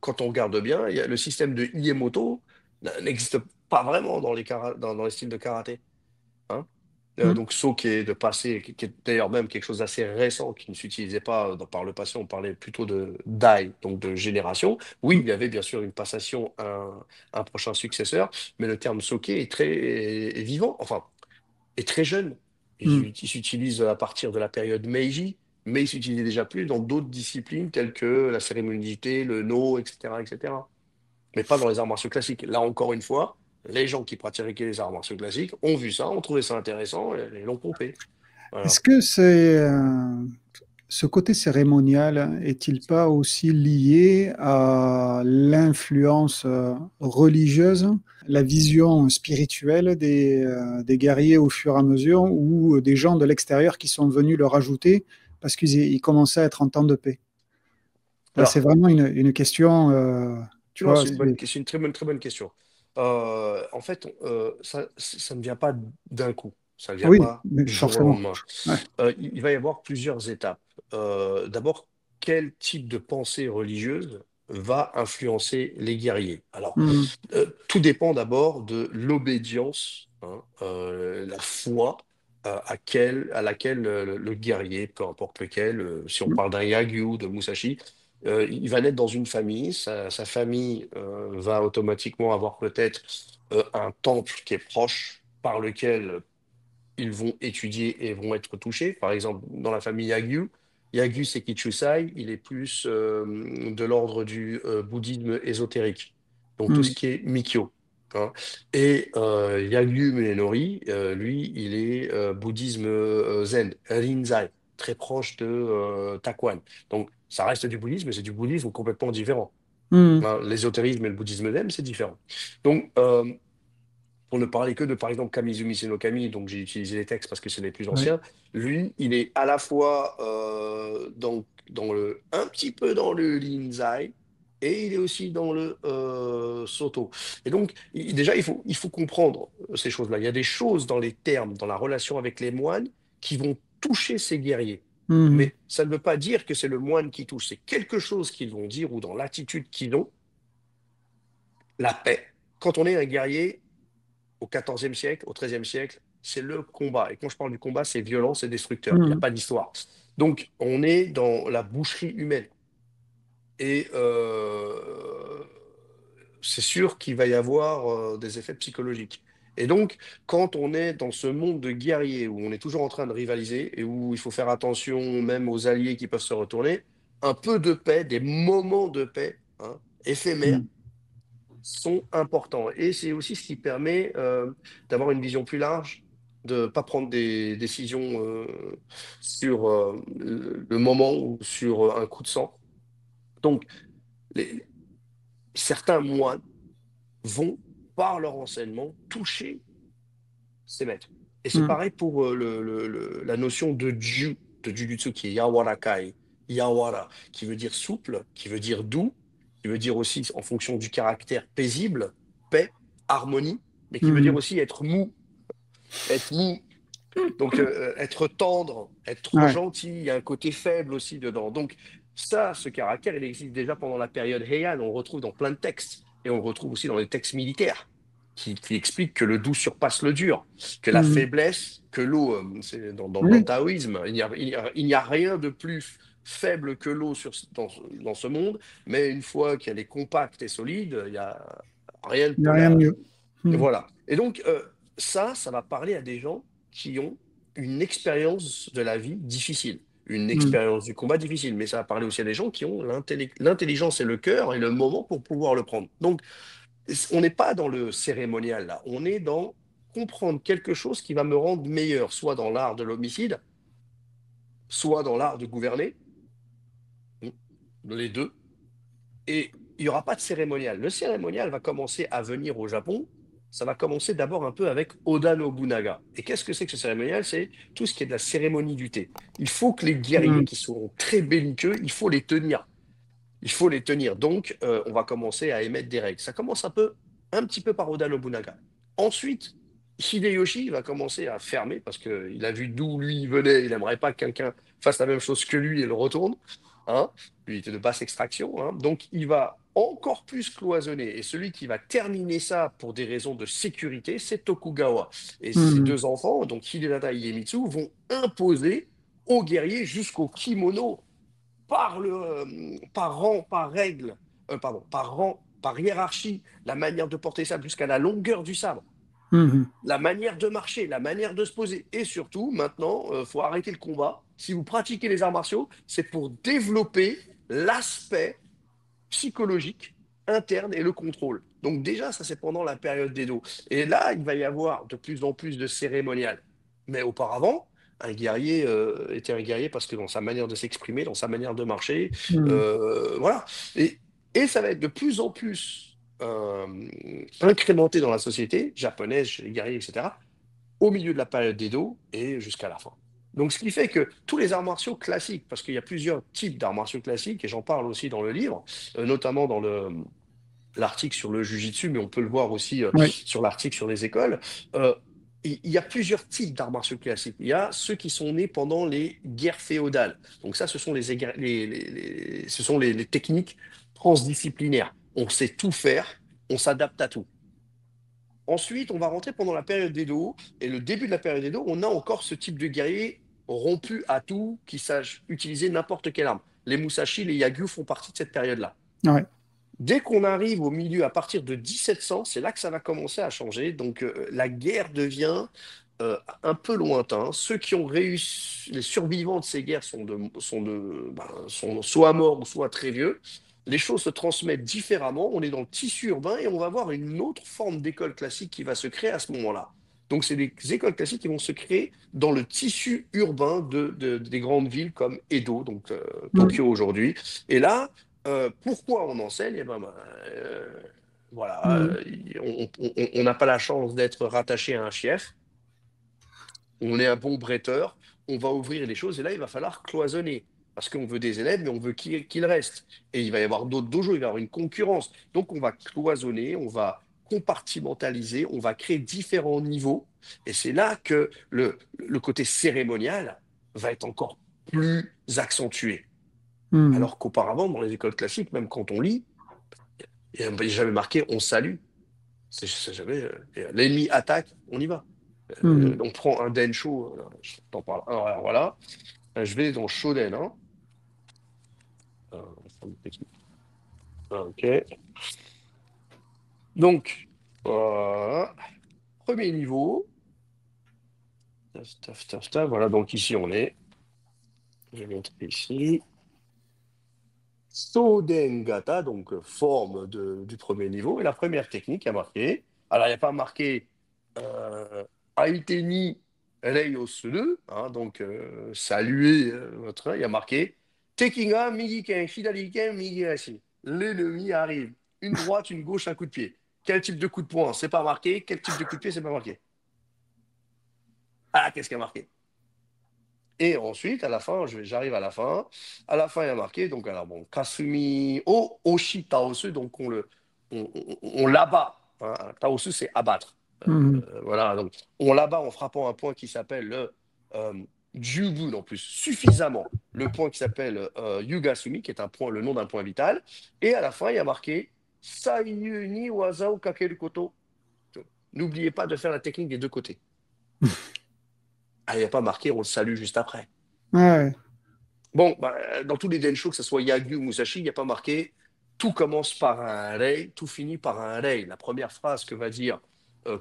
quand on regarde bien, le système de Iemoto n'existe pas vraiment dans dans les styles de karaté. Hein. Mhm. Donc, Soke de passé, qui est d'ailleurs même quelque chose d'assez récent, qui ne s'utilisait pas par le passé, on parlait plutôt de Dai, donc de génération. Oui, il y avait bien sûr une passation à un prochain successeur, mais le terme Soke est vivant, enfin, est très jeune. Mhm. Il s'utilise à partir de la période Meiji, mais il s'utilisait déjà plus dans d'autres disciplines telles que la cérémonialité, le no, etc., etc. Mais pas dans les arts martiaux classiques. Là, encore une fois, les gens qui pratiquaient les arts martiaux classiques ont vu ça, ont trouvé ça intéressant et l'ont pompé. Est-ce Voilà. que ce côté cérémonial est-il pas aussi lié à l'influence religieuse, la vision spirituelle des guerriers au fur et à mesure, ou des gens de l'extérieur qui sont venus leur ajouter parce qu'ils commençaient à être en temps de paix? Là, c'est Alors, vraiment une question, tu non, vois, c'est une bonne, c'est une très bonne question. En fait, ça ne vient pas d'un coup. Ça ne vient oui, pas mais du jour au forcément. lendemain. Ouais. Il va y avoir plusieurs étapes. D'abord, quel type de pensée religieuse va influencer les guerriers? Alors, Mhm. tout dépend d'abord de l'obédience, hein, la foi à laquelle le guerrier, peu importe lequel, si on parle d'un Yagyu, de Musashi, il va naître dans une famille. Sa famille va automatiquement avoir peut-être un temple qui est proche par lequel ils vont étudier et vont être touchés. Par exemple, dans la famille Yagyu, Yagyu Sekichusai, il est plus de l'ordre du bouddhisme ésotérique, donc tout ce Mhm. qui est Mikyo. Hein. Et Yagyu Munenori, lui, il est bouddhisme zen, Rinzai, très proche de Takuan. Donc ça reste du bouddhisme, mais c'est du bouddhisme complètement différent. Mhm. Hein, l'ésotérisme et le bouddhisme zen, c'est différent. Donc, pour ne parler que de, par exemple, Kamizumi Senokami, donc j'ai utilisé les textes parce que c'est les plus Ouais. anciens, lui, il est à la fois un petit peu dans le Linzai et il est aussi dans le Soto. Et donc, déjà, il faut comprendre ces choses-là. Il y a des choses dans les termes, dans la relation avec les moines, qui vont toucher ces guerriers. Mhm. Mais ça ne veut pas dire que c'est le moine qui touche, c'est quelque chose qu'ils vont dire ou dans l'attitude qu'ils ont, la paix. Quand on est un guerrier, au XIVe siècle, au XIIIe siècle, c'est le combat. Et quand je parle du combat, c'est violent, c'est destructeur. Il n'y a Mhm. pas d'histoire. Donc, on est dans la boucherie humaine. Et c'est sûr qu'il va y avoir des effets psychologiques. Et donc, quand on est dans ce monde de guerriers où on est toujours en train de rivaliser et où il faut faire attention même aux alliés qui peuvent se retourner, un peu de paix, des moments de paix, hein, éphémères, Mhm. sont importants. Et c'est aussi ce qui permet d'avoir une vision plus large, de ne pas prendre des décisions sur le moment ou sur un coup de sang. Donc, les, certains moines vont, par leur enseignement, toucher ces maîtres. Et c'est Mhm. pareil pour la notion de Jujutsu, qui est Yawarakai, Yawara, qui veut dire souple, qui veut dire doux, qui veut dire aussi, en fonction du caractère, paisible, paix, harmonie, mais qui veut dire Mhm. aussi être mou, être mou. Donc, être tendre, être Ouais. gentil, il y a un côté faible aussi dedans. Donc, ça, ce caractère, il existe déjà pendant la période Heian. On le retrouve dans plein de textes. Et on le retrouve aussi dans les textes militaires qui expliquent que le doux surpasse le dur, que la Mhm. faiblesse, que l'eau, c'est dans le Oui, taoïsme, il n'y a rien de plus faible que l'eau dans ce monde. Mais une fois qu'elle est compacte et solide, il y a rien ne il n'y peut a rien de la, mieux. Mhm. voilà. Et donc, ça va parler à des gens qui ont une expérience de la vie difficile, une Mhm. expérience du combat difficile, mais ça va parler aussi à des gens qui ont l'intelligence et le cœur et le moment pour pouvoir le prendre. Donc, on n'est pas dans le cérémonial là, on est dans comprendre quelque chose qui va me rendre meilleur, soit dans l'art de l'homicide, soit dans l'art de gouverner, les deux. Et il n'y aura pas de cérémonial. Le cérémonial va commencer à venir au Japon. Ça va commencer d'abord un peu avec Oda Nobunaga. Et qu'est-ce que c'est que ce cérémonial? C'est tout ce qui est de la cérémonie du thé. Il faut que les guerriers Mhm. qui sont très belliqueux, il faut les tenir. Il faut les tenir. Donc, on va commencer à émettre des règles. Ça commence un peu. un petit peu par Oda Nobunaga. Ensuite, Hideyoshi va commencer à fermer parce qu'il a vu d'où lui venait. Il n'aimerait pas que quelqu'un fasse la même chose que lui et le retourne. Hein. Lui était de basse extraction. Hein. Donc, il va encore plus cloisonner. Et celui qui va terminer ça pour des raisons de sécurité, c'est Tokugawa. Et ses Mhm. deux enfants, donc Hidedata et Iemitsu, vont imposer aux guerriers jusqu'au kimono par rang, par règle, pardon, par rang, par hiérarchie, la manière de porter ça jusqu'à la longueur du sabre, Mhm. la manière de marcher, la manière de se poser. Et surtout, maintenant, il faut arrêter le combat. Si vous pratiquez les arts martiaux, c'est pour développer l'aspect psychologique interne et le contrôle. Donc déjà, ça c'est pendant la période d'Edo. Et là, il va y avoir de plus en plus de cérémonial. Mais auparavant, un guerrier était un guerrier parce que dans sa manière de s'exprimer, dans sa manière de marcher, Mhm. voilà. Et, et ça va être de plus en plus incrémenté dans la société japonaise, chez les guerriers, etc., au milieu de la période d'Edo et jusqu'à la fin. Donc, ce qui fait que tous les arts martiaux classiques, parce qu'il y a plusieurs types d'arts martiaux classiques, et j'en parle aussi dans le livre, notamment dans l'article sur le Jiu-Jitsu, mais on peut le voir aussi Oui. sur l'article sur les écoles. euh, il y a plusieurs types d'arts martiaux classiques. Il y a ceux qui sont nés pendant les guerres féodales. Donc ça, ce sont ce sont les techniques transdisciplinaires. On sait tout faire, on s'adapte à tout. Ensuite, on va rentrer pendant la période d'Edo, et le début de la période d'Edo, on a encore ce type de guerrier rompu à tout, qui sache utiliser n'importe quelle arme. Les Musashi, les Yagyu font partie de cette période-là. Ouais. Dès qu'on arrive au milieu, à partir de 1700, c'est là que ça va commencer à changer. Donc la guerre devient un peu lointain. Ceux qui ont réussi, les survivants de ces guerres sont soit morts ou soit très vieux. Les choses se transmettent différemment. On est dans le tissu urbain et on va avoir une autre forme d'école classique qui va se créer à ce moment-là. Donc c'est des écoles classiques qui vont se créer dans le tissu urbain des grandes villes comme Edo, donc Mhm. Tokyo aujourd'hui. Et là, pourquoi on enseigne? Eh ben, voilà, Mhm. on n'a pas la chance d'être rattaché à un chef. On est un bon bretteur. On va ouvrir les choses et là, il va falloir cloisonner. Parce qu'on veut des élèves, mais on veut qu'ils restent. Et il va y avoir d'autres dojos, il va y avoir une concurrence. Donc, on va cloisonner, on va compartimentaliser, on va créer différents niveaux. Et c'est là que le côté cérémonial va être encore plus accentué. Mhm. Alors qu'auparavant, dans les écoles classiques, même quand on lit, il n'y a jamais marqué on salue. C'est jamais l'ennemi attaque, on y va. Mhm. On prend un Densho, je t'en parle. Alors, voilà, je vais dans Shoden. Hein. Ok. Donc, voilà. Premier niveau. Taf, taf, taf, taf. Voilà, donc ici on est. Je vais montrer ici. Soden Gata, donc forme du premier niveau. Et la première technique a marqué. Alors, il n'y a pas marqué Aiteni Reiyosuru, hein, donc saluer votre. Il y a marqué Tekinga Migiken, Hidariken, Migiashi. L'ennemi arrive. Une droite, une gauche, un coup de pied. Quel type de coup de poing? C'est pas marqué. Quel type de coup de pied? C'est pas marqué. Ah, qu'est-ce qu'il y a marqué? Et ensuite, à la fin, j'arrive à la fin. À la fin, il y a marqué, donc, alors bon, Kasumi o Oshi Taosu, donc on l'abat. Hein. Taosu, c'est abattre. Mhm. Voilà, donc on l'abat en frappant un point qui s'appelle le euh, Jubun, en plus, suffisamment. Le point qui s'appelle Yugasumi, qui est un point, le nom d'un point vital. Et à la fin, il y a marqué Saiyu ni waza o kakeru koto. N'oubliez pas de faire la technique des deux côtés. Ah, il n'y a pas marqué, on le salue juste après. Ouais. Bon, bah, dans tous les densho, que ce soit Yagyu ou Musashi, il n'y a pas marqué tout commence par un rei, tout finit par un rei. La première phrase que va dire,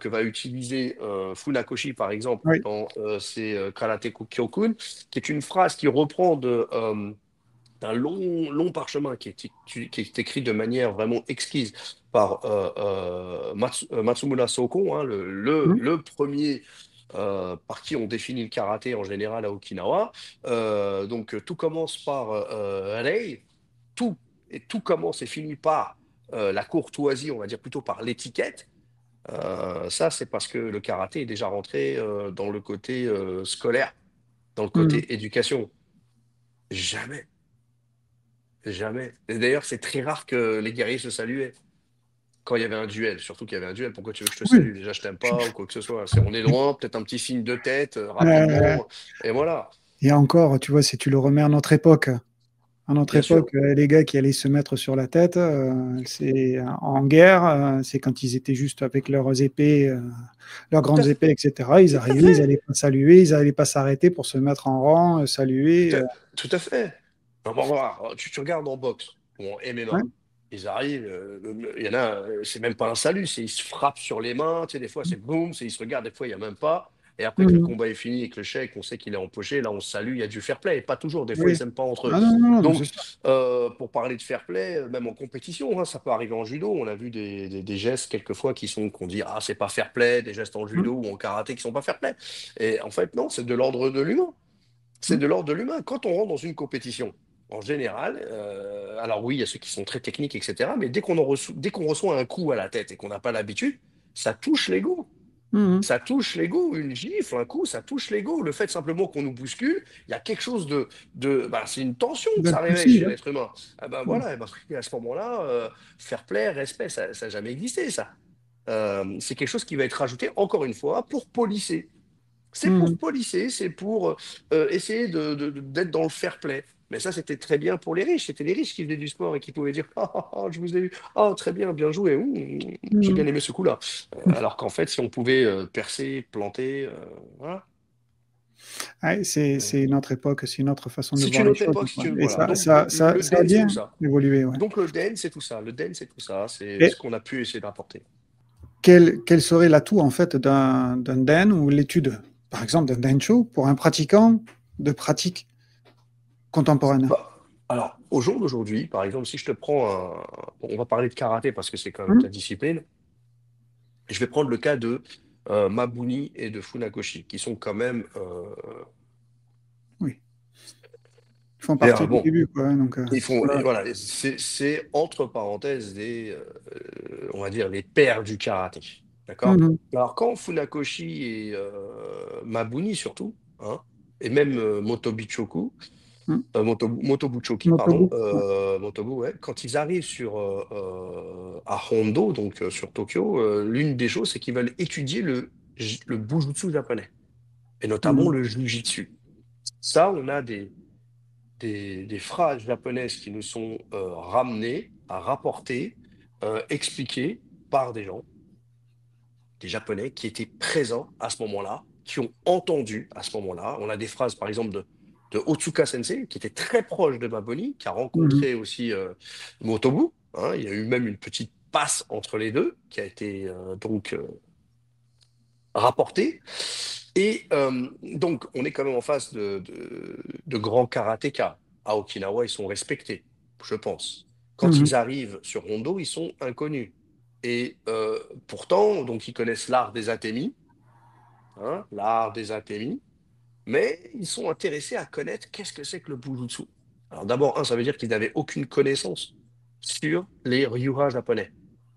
que va utiliser Funakoshi, par exemple, Oui. dans ses Karate Kyokun, qui est une phrase qui reprend d'un long parchemin qui est écrit de manière vraiment exquise par Matsumura Soko, hein, Mhm. le premier par qui on définit le karaté en général à Okinawa. Donc tout commence par Rei, tout, et tout commence et finit par la courtoisie, on va dire plutôt par l'étiquette. Ça, c'est parce que le karaté est déjà rentré dans le côté scolaire, dans le Mhm. côté éducation. Jamais. Jamais. Et d'ailleurs, c'est très rare que les guerriers se saluaient. quand il y avait un duel, surtout qu'il y avait un duel, pourquoi tu veux que je te Oui. salue? Déjà, je t'aime pas ou quoi que ce soit. On est loin, peut-être un petit signe de tête, Euh, rapidement, et voilà. et encore, tu vois, si tu le remets à notre Bien sûr. époque, les gars qui allaient se mettre sur la tête, c'est en guerre, c'est quand ils étaient juste avec leurs épées, leurs Tout à grandes fait. épées, etc. Ils Tout à arrivaient, ils fait. n'allaient pas saluer, ils n'allaient pas s'arrêter pour se mettre en rang, Tout saluer. à, tout à fait. Non, bon, voilà. Tu regardes en boxe ou en Ouais. MMA. Ils arrivent, il y en a, c'est même pas un salut, c'est ils se frappent sur les mains, tu sais, des fois c'est boum, ils se regardent, des fois il n'y a même pas. Et après que le Mhm. combat est fini et que le chèque, on sait qu'il est empoché, là on se salue, il y a du fair play. Et pas toujours, des fois ils Oui. s'aiment pas entre eux. Ah non, non, non, mais c'est Donc, ça. pour parler de fair play, même en compétition, hein, ça peut arriver en judo. On a vu des gestes quelquefois qu'on dit, ah, c'est pas fair play, des gestes en Mhm. judo ou en karaté qui sont pas fair play. Et en fait, non, c'est de l'ordre de l'humain. C'est Mhm. de l'ordre de l'humain. Quand on rentre dans une compétition, en général, alors oui, il y a ceux qui sont très techniques, etc. Mais dès qu'on reçoit un coup à la tête et qu'on n'a pas l'habitude, ça touche l'ego. Mhm. Ça touche l'ego. Une gifle, un coup, ça touche l'ego. Le fait simplement qu'on nous bouscule, il y a quelque chose bah, c'est une tension que ça réveille D'impulsif, chez hein. l'être humain. Ah ben Mhm. voilà, et ben, à ce moment-là, fair play, respect, ça n'a jamais existé, ça. C'est quelque chose qui va être rajouté, encore une fois, pour polisser. C'est pour Mhm. polisser, c'est pour essayer d'être dans le fair play. Mais ça, c'était très bien pour les riches. C'était les riches qui faisaient du sport et qui pouvaient dire ah, ah, ah, je vous ai eu. Ah, très bien, bien joué. Ouh, j'ai bien Mhm. aimé ce coup-là. Alors qu'en fait, si on pouvait percer, planter, voilà. Ouais, c'est une autre époque, c'est une autre façon de C'est voir une les autre choses, époque, si quoi. tu veux. Et Voilà. ça, Donc, ça, ça, le ça a Den, c'est tout bien ça. évolué, ouais. Donc, le Den, c'est tout ça. Le Den, c'est tout ça. C'est ce Et qu'on a pu essayer d'apporter. quel serait l'atout, en fait, d'un DEN ou l'étude, par exemple, d'un DEN show pour un pratiquant de pratique contemporaine? Bah, alors, au jour d'aujourd'hui, par exemple, si je te prends on va parler de karaté parce que c'est quand même ta Hum. discipline. Je vais prendre le cas de Mabuni et de Funakoshi, qui sont quand même. Oui, ils font partie du Bon, début, quoi, hein, donc, ils font. voilà. Voilà, c'est entre parenthèses on va dire, les pères du karaté. D'accord? Mhm. Alors, quand Funakoshi et Mabuni, surtout, hein, et même Motobichoku, Hum. Motobuchoki, pardon, Motobu, ouais. Motobu, ouais, quand ils arrivent à Hondo, donc sur Tokyo, l'une des choses, c'est qu'ils veulent étudier le bujutsu japonais, et notamment Mhm. le jujitsu. Ça, on a des phrases japonaises qui nous sont ramenées, rapportées, expliquées par des gens, des Japonais qui étaient présents à ce moment-là, qui ont entendu à ce moment-là. On a des phrases, par exemple, de Otsuka Sensei, qui était très proche de Maboni, qui a Mhm. rencontré aussi Motobu. Hein. Il y a eu même une petite passe entre les deux, qui a été rapportée. Et donc, on est quand même en face de grands karatékas. À Okinawa, ils sont respectés, je pense. Quand Mhm. ils arrivent sur Hondo, ils sont inconnus. Et pourtant, donc, ils connaissent l'art des atémis, hein, l'art des atémis, mais ils sont intéressés à connaître qu'est-ce que c'est que le Bujutsu. Alors d'abord, ça veut dire qu'ils n'avaient aucune connaissance sur les Ryuha japonais.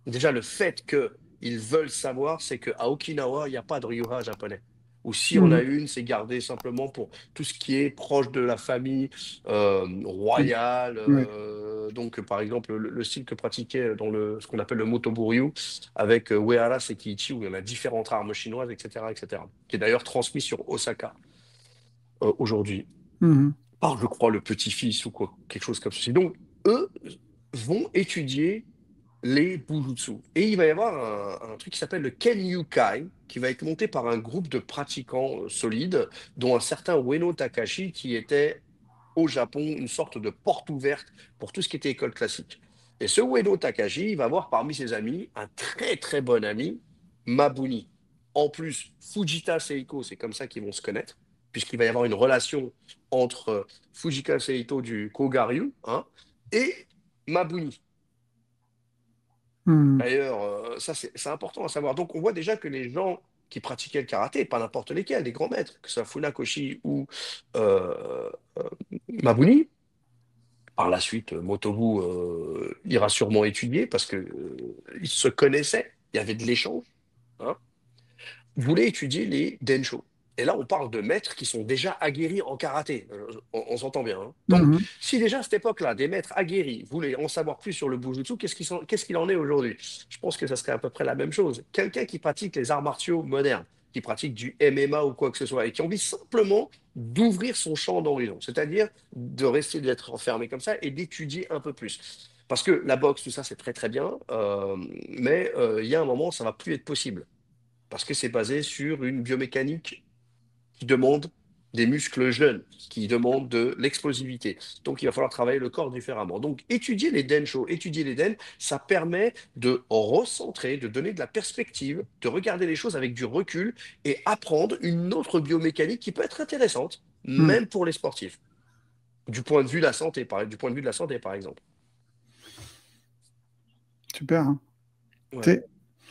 Déjà, le fait qu'ils veulent savoir, c'est qu'à Okinawa, il n'y a pas de Ryuha japonais. Ou si on a Mhm. une, c'est gardé simplement pour tout ce qui est proche de la famille Oui. royale. Ouais. Donc, par exemple, le style que pratiquait dans ce qu'on appelle le Motoburyu, avec Uehara Sekiichi, où il y en a différentes armes chinoises, etc., etc., qui est d'ailleurs transmis sur Osaka aujourd'hui, Mhm. par, je crois, le petit-fils ou quoi, quelque chose comme ceci. Donc, eux vont étudier les Bujutsu. Et il va y avoir un truc qui s'appelle le Kenyukai, qui va être monté par un groupe de pratiquants solides, dont un certain Ueno Takashi, qui était au Japon une sorte de porte ouverte pour tout ce qui était école classique. Et ce Ueno Takashi, il va avoir parmi ses amis un très très bon ami, Mabuni. En plus, Fujita Seiko, c'est comme ça qu'ils vont se connaître, puisqu'il va y avoir une relation entre Fujita Seito du Kogaryu, hein, et Mabuni. Mhm. D'ailleurs, ça c'est important à savoir. Donc on voit déjà que les gens qui pratiquaient le karaté, pas n'importe lesquels, des grands maîtres, que ce soit Funakoshi ou euh, Mabuni, par la suite, Motobu ira sûrement étudier parce que ils se connaissaient, il y avait de l'échange, hein, voulaient étudier les Densho. Et là, on parle de maîtres qui sont déjà aguerris en karaté. On s'entend bien, hein. Donc, Mhm. si déjà à cette époque-là, des maîtres aguerris voulaient en savoir plus sur le Bujutsu, qu'est-ce qu'il en est aujourd'hui? Je pense que ça serait à peu près la même chose. Quelqu'un qui pratique les arts martiaux modernes, qui pratique du MMA ou quoi que ce soit, et qui a envie simplement d'ouvrir son champ d'horizon, c'est-à-dire de rester d'être enfermé comme ça et d'étudier un peu plus. Parce que la boxe, tout ça, c'est très très bien, mais il y a un moment, ça va plus être possible parce que c'est basé sur une biomécanique qui demande des muscles jeunes, qui demande de l'explosivité. Donc, il va falloir travailler le corps différemment. Donc, étudier les densho, étudier les den, ça permet de recentrer, de donner de la perspective, de regarder les choses avec du recul et apprendre une autre biomécanique qui peut être intéressante, Mhm. même pour les sportifs, du point de vue de la santé, du point de vue de la santé, par exemple. Super, hein. Ouais. T'es-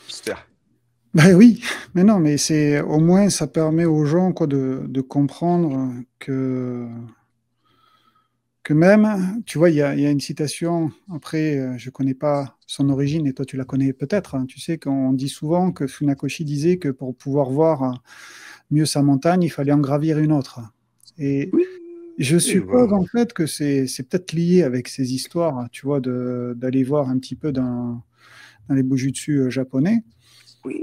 Super. Ben oui, mais non, mais c'est au moins ça permet aux gens quoi, de comprendre que même, tu vois, il y a une citation, après, je connais pas son origine, et toi tu la connais peut-être, hein. Tu sais qu'on dit souvent que Funakoshi disait que pour pouvoir voir mieux sa montagne, il fallait en gravir une autre. Et Oui, je oui, suppose en fait que c'est peut-être lié avec ces histoires, tu vois, d'aller voir un petit peu dans les bujutsu japonais.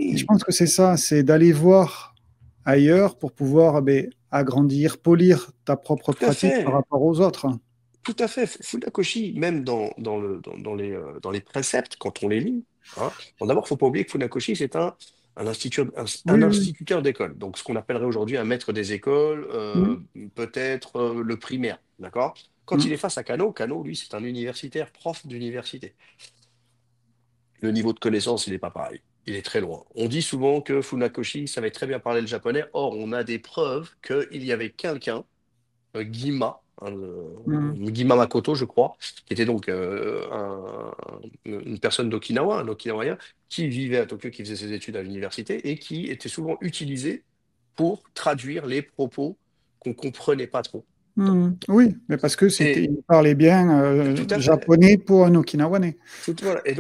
Et je oui, pense que c'est ça, c'est d'aller voir ailleurs pour pouvoir ben, agrandir, polir ta propre tout à pratique par fait. rapport aux autres. Tout à fait. Funakoshi, même dans les préceptes, quand on les lit, hein, bon, d'abord, il ne faut pas oublier que Funakoshi, c'est un Oui, oui, instituteur d'école. Donc, ce qu'on appellerait aujourd'hui un maître des écoles, oui. peut-être le primaire. D'accord? Quand il Mm, est face à Kano, Kano, lui, c'est un universitaire, prof d'université. Le niveau de connaissance, il n'est pas pareil. Il est très loin. On dit souvent que Funakoshi savait très bien parler le japonais. Or, on a des preuves qu'il y avait quelqu'un Guima, mm, Guima Makoto, je crois, qui était donc une personne d'Okinawa, un Okinawaien, qui vivait à Tokyo, qui faisait ses études à l'université et qui était souvent utilisé pour traduire les propos qu'on comprenait pas trop. mm. Oui, mais parce que Et il parlait bien tout à fait. japonais pour un Okinawanais. Voilà. Et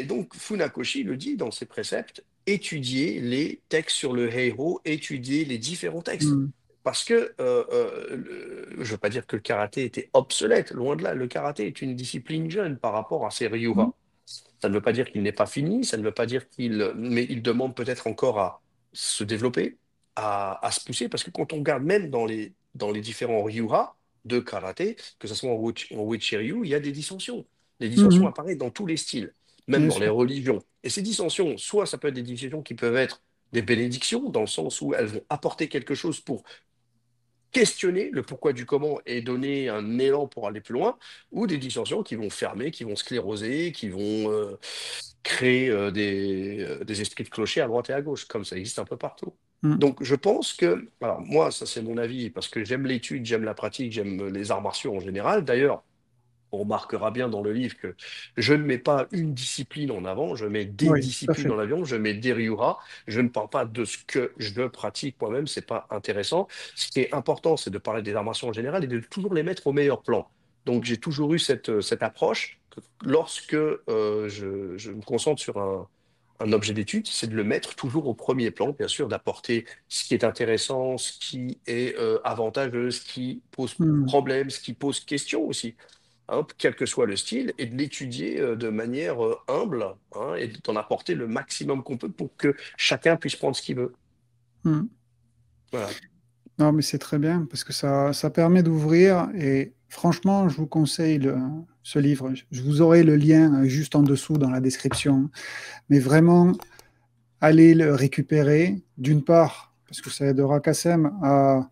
donc Funakoshi le dit dans ses préceptes, étudier les textes sur le Heiho, étudier les différents textes. Mm, Parce que, je ne veux pas dire que le karaté était obsolète, loin de là, le karaté est une discipline jeune par rapport à ses mm, Ryuha. Ça ne veut pas dire qu'il n'est pas fini, ça ne veut pas dire mais il demande peut-être encore à se développer, à se pousser, parce que quand on regarde même dans les différents Ryuha de karaté, que ce soit en Uechi-Ryu, il y a des dissensions. Les dissensions mm, apparaissent dans tous les styles, même bien dans les sûr. religions. Et ces dissensions, soit ça peut être des dissensions qui peuvent être des bénédictions, dans le sens où elles vont apporter quelque chose pour questionner le pourquoi du comment et donner un élan pour aller plus loin, ou des dissensions qui vont fermer, qui vont scléroser, qui vont créer des esprits de clocher à droite et à gauche, comme ça existe un peu partout. Mm, Donc je pense que, alors moi, ça c'est mon avis, parce que j'aime l'étude, j'aime la pratique, j'aime les arts martiaux en général. D'ailleurs, on remarquera bien dans le livre que je ne mets pas une discipline en avant, je mets des oui, tout à disciplines fait. en avion, je mets des ryuras, je ne parle pas de ce que je pratique moi-même, c'est pas intéressant. Ce qui est important, c'est de parler des arts martiaux en général et de toujours les mettre au meilleur plan. Donc j'ai toujours eu cette approche que lorsque je me concentre sur un objet d'étude, c'est de le mettre toujours au premier plan, bien sûr, d'apporter ce qui est intéressant, ce qui est avantageux, ce qui pose Mm, problème, ce qui pose question aussi, hein, quel que soit le style, et de l'étudier de manière humble, hein, et d'en apporter le maximum qu'on peut pour que chacun puisse prendre ce qu'il veut. mm. Voilà. Non, mais c'est très bien parce que ça permet d'ouvrir et franchement, je vous conseille ce livre. Je vous aurai le lien juste en dessous dans la description. Mais vraiment, allez le récupérer, d'une part, parce que ça aidera Kassem à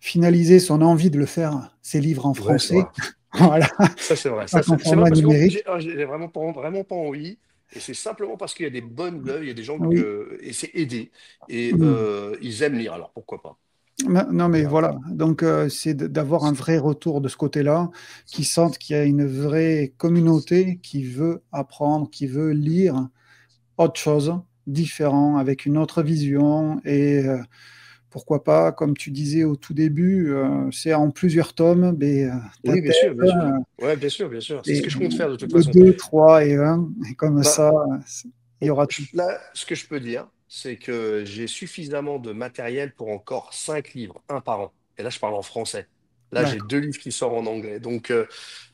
finaliser son envie de le faire, ses livres en Ouais, c'est vrai. français. Voilà, Ça, c'est vrai. pas qu'en C'est vrai format parce que numérique. j'ai vraiment pas envie. Et c'est simplement parce qu'il y a des bonnes œuvres, il y a des gens Oui. et c'est aidé. Et Mm. ils aiment lire, alors pourquoi pas. Non, mais Voilà. voilà. Donc, c'est d'avoir un vrai retour de ce côté-là, qui sentent qu'il y a une vraie communauté qui veut apprendre, qui veut lire autre chose, différent, avec une autre vision. Et pourquoi pas, comme tu disais au tout début, c'est en plusieurs tomes, mais ta Oui, bien tête, sûr, bien sûr. Ouais, bien sûr, bien sûr. C'est ce et que je compte faire de toute le façon. 2, 3 et 1, et comme Bah, ça, il y aura tout. là, ce que je peux dire, c'est que j'ai suffisamment de matériel pour encore 5 livres, un par an. Et là, je parle en français. Là, j'ai D'accord. 2 livres qui sortent en anglais. Donc,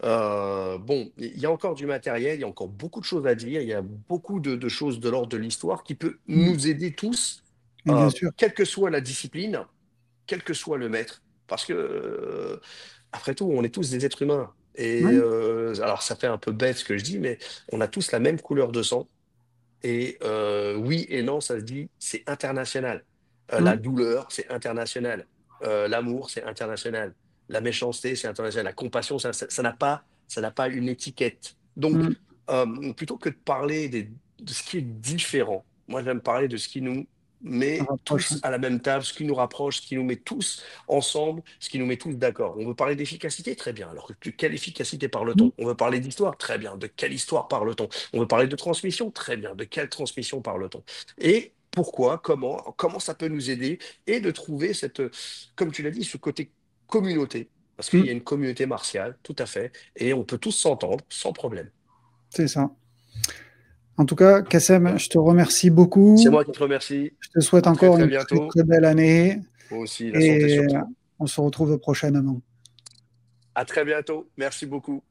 bon, il y a encore du matériel, il y a encore beaucoup de choses à dire, il y a beaucoup de choses de l'ordre de l'histoire qui peut Mm. nous aider tous, Mais bien sûr. quelle que soit la discipline, quel que soit le maître. Parce que, après tout, on est tous des êtres humains. Et Oui. alors, ça fait un peu bête ce que je dis, mais on a tous la même couleur de sang. Et oui et non, ça se dit, c'est international. La Mm. douleur, c'est international. L'amour, c'est international. La méchanceté, c'est international. La compassion, ça n'a pas une étiquette. Donc, Mm. plutôt que de parler de ce qui est différent, moi j'aime parler de ce qui nous met Rapproche. tous à la même table, ce qui nous rapproche, ce qui nous met tous ensemble, ce qui nous met tous d'accord. On veut parler d'efficacité, très bien. Alors, de quelle efficacité Mm. parle-t-on? On veut parler d'histoire, très bien. De quelle histoire parle-t-on? On veut parler de transmission, très bien. De quelle transmission parle-t-on? Et pourquoi, comment ça peut nous aider et de trouver cette, comme tu l'as dit, ce côté communauté. Parce qu'il y a Mm. une communauté martiale, tout à fait, et on peut tous s'entendre sans problème. C'est ça. En tout cas, Kassem, Voilà. je te remercie C'est beaucoup. moi qui te remercie. Je te souhaite À très encore très une très bientôt. très belle année Vous aussi, la santé et surtout. on se retrouve prochainement. À très bientôt. Merci beaucoup.